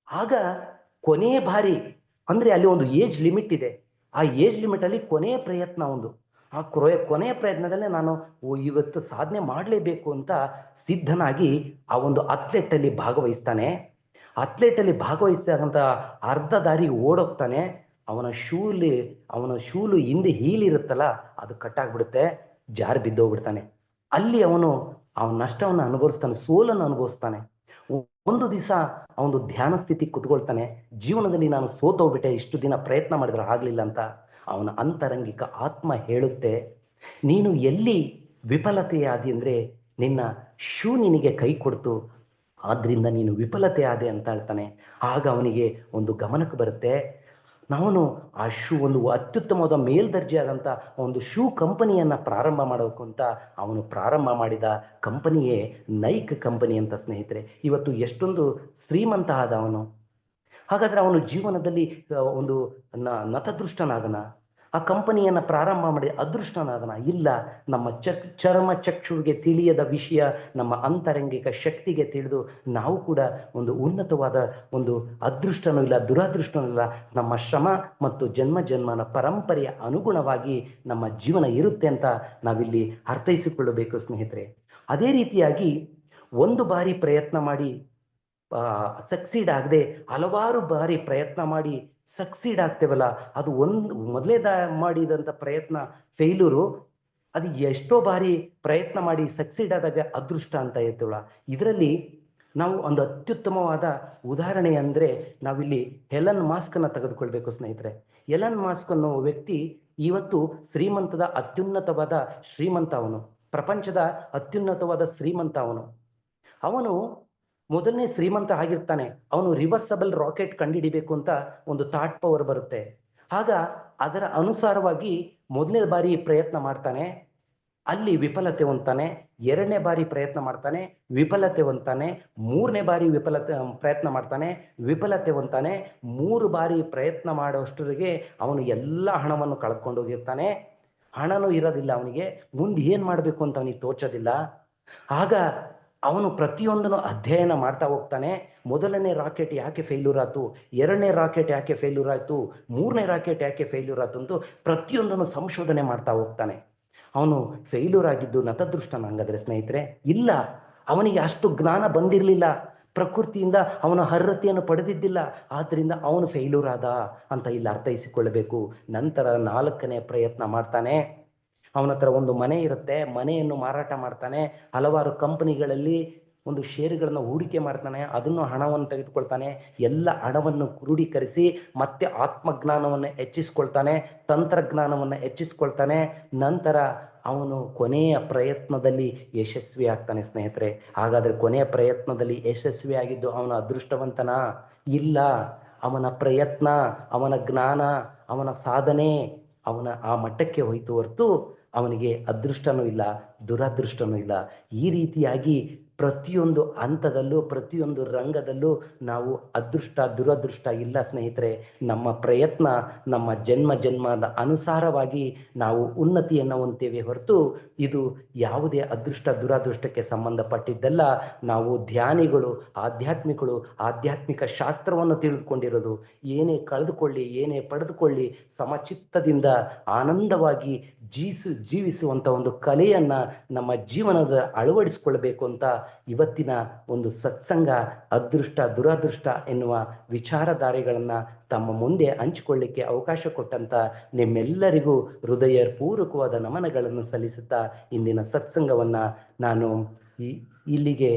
Speaker 1: ಆಗ ಕೊನೆಯ ಬಾರಿ, ಅಂದ್ರೆ ಅಲ್ಲಿ ಒಂದು ಏಜ್ ಲಿಮಿಟ್ ಇದೆ, ಆ ಏಜ್ ಲಿಮಿಟ್ ಅಲ್ಲಿ ಕೊನೆಯ ಪ್ರಯತ್ನ ಒಂದು, ಆ ಕೊನೆಯ ಪ್ರಯತ್ನದಲ್ಲೇ ನಾನು ಇವತ್ತು ಸಾಧನೆ ಮಾಡಲೇಬೇಕು ಅಂತ ಸಿದ್ಧನಾಗಿ ಆ ಒಂದು ಅಥ್ಲೆಟ್ ಅಲ್ಲಿ ಭಾಗವಹಿಸ್ತಾನೆ. ಅಥ್ಲೆಟ್ ಅಲ್ಲಿ ಭಾಗವಹಿಸಿದಂತ ಅರ್ಧ ದಾರಿ ಓಡೋಗ್ತಾನೆ. ಅವನ ಶೂಲು ಹಿಂದೆ ಹೀಲಿರುತ್ತಲ್ಲ, ಅದು ಕಟ್ಟಾಗ್ಬಿಡುತ್ತೆ, ಜಾರಿ ಬಿದ್ದೋಗ್ಬಿಡ್ತಾನೆ. ಅಲ್ಲಿ ಅವನ ನಷ್ಟವನ್ನು ಅನುಭವಿಸ್ತಾನೆ, ಸೋಲನ್ನು ಅನುಭವಿಸ್ತಾನೆ. ಒಂದು ದಿವಸ ಅವನು ಧ್ಯಾನ ಸ್ಥಿತಿ ಕುತ್ಕೊಳ್ತಾನೆ. ಜೀವನದಲ್ಲಿ ನಾನು ಸೋತೋಗ್ಬಿಟ್ಟೆ, ಇಷ್ಟು ದಿನ ಪ್ರಯತ್ನ ಮಾಡಿದ್ರೆ ಆಗ್ಲಿಲ್ಲ ಅಂತ. ಅವನ ಅಂತರಂಗಿಕ ಆತ್ಮ ಹೇಳುತ್ತೆ, ನೀನು ಎಲ್ಲಿ ವಿಫಲತೆಯಾದಿ ಅಂದ್ರೆ ನಿನ್ನ ಶೂ ನಿನಗೆ ಕೈ ಕೊಡ್ತು, ಆದ್ರಿಂದ ನೀನು ವಿಫಲತೆ ಆದೆ ಅಂತ ಹೇಳ್ತಾನೆ. ಆಗ ಅವನಿಗೆ ಒಂದು ಗಮನಕ್ಕೆ ಬರುತ್ತೆ, ನಾನು ಆ ಶೂ, ಒಂದು ಅತ್ಯುತ್ತಮವಾದ ಮೇಲ್ದರ್ಜೆಯಾದಂಥ ಒಂದು ಶೂ ಕಂಪನಿಯನ್ನು ಪ್ರಾರಂಭ ಮಾಡಬೇಕು ಅಂತ ಅವನು ಪ್ರಾರಂಭ ಮಾಡಿದ ಕಂಪನಿಯೇ ನೈಕ್ ಕಂಪನಿ ಅಂತ ಸ್ನೇಹಿತರೆ. ಇವತ್ತು ಎಷ್ಟೊಂದು ಶ್ರೀಮಂತ ಆದ ಅವನು. ಹಾಗಾದರೆ ಅವನು ಜೀವನದಲ್ಲಿ ಒಂದು ನತದೃಷ್ಟನಾದನ? ಆ ಕಂಪನಿಯನ್ನು ಪ್ರಾರಂಭ ಮಾಡಿ ಅದೃಷ್ಟನಾದನ? ಇಲ್ಲ. ನಮ್ಮ ಚರ್ಮ ಚಕ್ಷುವಿಗೆ ತಿಳಿಯದ ವಿಷಯ ನಮ್ಮ ಅಂತರಂಗಿಕ ಶಕ್ತಿಗೆ ತಿಳಿದು ನಾವು ಕೂಡ ಒಂದು ಉನ್ನತವಾದ ಒಂದು ಅದೃಷ್ಟನೂ ಇಲ್ಲ, ದುರಾದೃಷ್ಟನೂ ಇಲ್ಲ. ನಮ್ಮ ಶ್ರಮ ಮತ್ತು ಜನ್ಮನ ಪರಂಪರೆಯ ಅನುಗುಣವಾಗಿ ನಮ್ಮ ಜೀವನ ಇರುತ್ತೆ ಅಂತ ನಾವಿಲ್ಲಿ ಅರ್ಥೈಸಿಕೊಳ್ಳಬೇಕು ಸ್ನೇಹಿತರೆ. ಅದೇ ರೀತಿಯಾಗಿ ಒಂದು ಬಾರಿ ಪ್ರಯತ್ನ ಮಾಡಿ ಸಕ್ಸೀಡ್ ಆಗದೆ ಹಲವಾರು ಬಾರಿ ಪ್ರಯತ್ನ ಮಾಡಿ ಸಕ್ಸೀಡ್ ಆಗ್ತೇವಲ್ಲ, ಅದು ಒಂದು ಮೊದಲೇ ಮಾಡಿದಂಥ ಪ್ರಯತ್ನ ಫೇಲ್ಯೂರು, ಅದು ಎಷ್ಟೋ ಬಾರಿ ಪ್ರಯತ್ನ ಮಾಡಿ ಸಕ್ಸೀಡ್ ಆದಾಗ ಅದೃಷ್ಟ ಅಂತ ಹೇಳ್ತೇವಲ್ಲ. ಇದರಲ್ಲಿ ನಾವು ಒಂದು ಅತ್ಯುತ್ತಮವಾದ ಉದಾಹರಣೆ ಅಂದರೆ ನಾವಿಲ್ಲಿ ಎಲನ್ ಮಾಸ್ಕನ್ನು ತೆಗೆದುಕೊಳ್ಬೇಕು ಸ್ನೇಹಿತರೆ. ಎಲನ್ ಮಾಸ್ಕ್ ಅನ್ನೋ ವ್ಯಕ್ತಿ ಇವತ್ತು ಶ್ರೀಮಂತದ ಅತ್ಯುನ್ನತವಾದ ಶ್ರೀಮಂತ, ಅವನು ಪ್ರಪಂಚದ ಅತ್ಯುನ್ನತವಾದ ಶ್ರೀಮಂತ. ಅವನು ಮೊದಲನೇ ಶ್ರೀಮಂತ ಆಗಿರ್ತಾನೆ. ಅವನು ರಿವರ್ಸಬಲ್ ರಾಕೆಟ್ ಕಂಡುಹಿಡಿಬೇಕು ಅಂತ ಒಂದು ಥಾಟ್ ಪವರ್ ಬರುತ್ತೆ. ಆಗ ಅದರ ಅನುಸಾರವಾಗಿ ಮೊದಲನೇ ಬಾರಿ ಪ್ರಯತ್ನ ಮಾಡ್ತಾನೆ, ಅಲ್ಲಿ ವಿಫಲತೆ ಹೊಂದ್ತಾನೆ. ಎರಡನೇ ಬಾರಿ ಪ್ರಯತ್ನ ಮಾಡ್ತಾನೆ, ವಿಫಲತೆ ಹೊಂದ್ತಾನೆ. ಮೂರನೇ ಬಾರಿ ಪ್ರಯತ್ನ ಮಾಡ್ತಾನೆ, ವಿಫಲತೆ ಹೊಂದ್ತಾನೆ. 3 ಬಾರಿ ಪ್ರಯತ್ನ ಮಾಡೋಷ್ಟರಿಗೆ ಅವನು ಎಲ್ಲ ಹಣವನ್ನು ಕಳ್ಕೊಂಡು ಹೋಗಿರ್ತಾನೆ. ಹಣನೂ ಇರೋದಿಲ್ಲ ಅವನಿಗೆ, ಮುಂದೆ ಏನು ಮಾಡಬೇಕು ಅಂತ ಅವನಿಗೆ ತೋಚೋದಿಲ್ಲ. ಆಗ ಅವನು ಪ್ರತಿಯೊಂದನ್ನು ಅಧ್ಯಯನ ಮಾಡ್ತಾ ಹೋಗ್ತಾನೆ. ಮೊದಲನೇ ರಾಕೆಟ್ ಯಾಕೆ ಫೇಲ್ಯೂರ್ ಆಯ್ತು, ಎರಡನೇ ರಾಕೆಟ್ ಯಾಕೆ ಫೇಲ್ಯೂರ್ ಆಯಿತು, ಮೂರನೇ ರಾಕೆಟ್ ಯಾಕೆ ಫೇಲ್ಯೂರ್ ಆಯ್ತು ಅಂತ ಪ್ರತಿಯೊಂದನ್ನು ಸಂಶೋಧನೆ ಮಾಡ್ತಾ ಹೋಗ್ತಾನೆ. ಅವನು ಫೇಲ್ಯೂರ್ ಆಗಿದ್ದು ನತದೃಷ್ಟನಾಗಂಗಾದ್ರೆ ಸ್ನೇಹಿತರೆ? ಇಲ್ಲ, ಅವನಿಗೆ ಅಷ್ಟು ಜ್ಞಾನ ಬಂದಿರಲಿಲ್ಲ, ಪ್ರಕೃತಿಯಿಂದ ಅವನ ಅರ್ಹತೆಯನ್ನು ಪಡೆದಿದ್ದಿಲ್ಲ, ಆದ್ದರಿಂದ ಅವನು ಫೇಲ್ಯೂರ್ ಆದ ಅಂತ ಇಲ್ಲಿ ಅರ್ಥೈಸಿಕೊಳ್ಳಬೇಕು. ನಂತರ 4ನೇ ಪ್ರಯತ್ನ ಮಾಡ್ತಾನೆ. ಅವನ ಹತ್ರ ಒಂದು ಮನೆ ಇರುತ್ತೆ, ಮನೆಯನ್ನು ಮಾರಾಟ ಮಾಡ್ತಾನೆ. ಹಲವಾರು ಕಂಪನಿಗಳಲ್ಲಿ ಒಂದು ಷೇರುಗಳನ್ನು ಹೂಡಿಕೆ ಮಾಡ್ತಾನೆ, ಅದನ್ನು ಹಣವನ್ನು ತೆಗೆದುಕೊಳ್ತಾನೆ. ಎಲ್ಲ ಹಣವನ್ನು ಕ್ರೋಢೀಕರಿಸಿ ಮತ್ತೆ ಆತ್ಮಜ್ಞಾನವನ್ನು ಹೆಚ್ಚಿಸ್ಕೊಳ್ತಾನೆ, ತಂತ್ರಜ್ಞಾನವನ್ನು ಹೆಚ್ಚಿಸ್ಕೊಳ್ತಾನೆ. ನಂತರ ಅವನು ಕೊನೆಯ ಪ್ರಯತ್ನದಲ್ಲಿ ಯಶಸ್ವಿ ಆಗ್ತಾನೆ ಸ್ನೇಹಿತರೆ. ಹಾಗಾದರೆ ಕೊನೆಯ ಪ್ರಯತ್ನದಲ್ಲಿ ಯಶಸ್ವಿ ಆಗಿದ್ದು ಅವನ ಅದೃಷ್ಟವಂತನ? ಇಲ್ಲ. ಅವನ ಪ್ರಯತ್ನ, ಅವನ ಜ್ಞಾನ, ಅವನ ಸಾಧನೆ ಅವನ ಆ ಮಟ್ಟಕ್ಕೆ ಹೋಯ್ತು ಹೊರತು ಅವನಿಗೆ ಅದೃಷ್ಟನೂ ಇಲ್ಲ, ದುರದೃಷ್ಟನೂ ಇಲ್ಲ. ಈ ರೀತಿಯಾಗಿ ಪ್ರತಿಯೊಂದು ಹಂತದಲ್ಲೂ ಪ್ರತಿಯೊಂದು ರಂಗದಲ್ಲೂ ನಾವು ಅದೃಷ್ಟ ದುರದೃಷ್ಟ ಇಲ್ಲ ಸ್ನೇಹಿತರೆ. ನಮ್ಮ ಪ್ರಯತ್ನ, ನಮ್ಮ ಜನ್ಮದ ಅನುಸಾರವಾಗಿ ನಾವು ಉನ್ನತಿಯನ್ನು ಹೊಂದ್ತೇವೆ ಹೊರತು ಇದು ಯಾವುದೇ ಅದೃಷ್ಟ ದುರದೃಷ್ಟಕ್ಕೆ ಸಂಬಂಧಪಟ್ಟಿದ್ದಲ್ಲ. ನಾವು ಧ್ಯಾನಿಗಳು, ಆಧ್ಯಾತ್ಮಿಕ ಶಾಸ್ತ್ರವನ್ನು ತಿಳಿದುಕೊಂಡಿರೋದು, ಏನೇ ಕಳೆದುಕೊಳ್ಳಿ ಏನೇ ಪಡೆದುಕೊಳ್ಳಿ ಸಮಚಿತ್ತದಿಂದ ಆನಂದವಾಗಿ ಜೀವಿಸುವಂಥ ಒಂದು ಕಲೆಯನ್ನು ನಮ್ಮ ಜೀವನದ ಅಳವಡಿಸಿಕೊಳ್ಬೇಕು ಅಂತ ಇವತ್ತಿನ ಒಂದು ಸತ್ಸಂಗ ಅದೃಷ್ಟ ದುರದೃಷ್ಟ ಎನ್ನುವ ವಿಚಾರಧಾರೆಗಳನ್ನು ತಮ್ಮ ಮುಂದೆ ಹಂಚಿಕೊಳ್ಳಿಕ್ಕೆ ಅವಕಾಶ ಕೊಟ್ಟಂತ ನಿಮ್ಮೆಲ್ಲರಿಗೂ ಹೃದಯಪೂರ್ವಕವಾದ ನಮನಗಳನ್ನು ಸಲ್ಲಿಸುತ್ತಾ ಇಂದಿನ ಸತ್ಸಂಗವನ್ನು ನಾನು ಇಲ್ಲಿಗೆ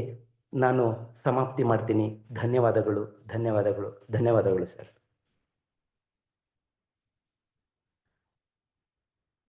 Speaker 1: ನಾನು ಸಮಾಪ್ತಿ ಮಾಡ್ತೀನಿ. ಧನ್ಯವಾದಗಳು ಸರ್.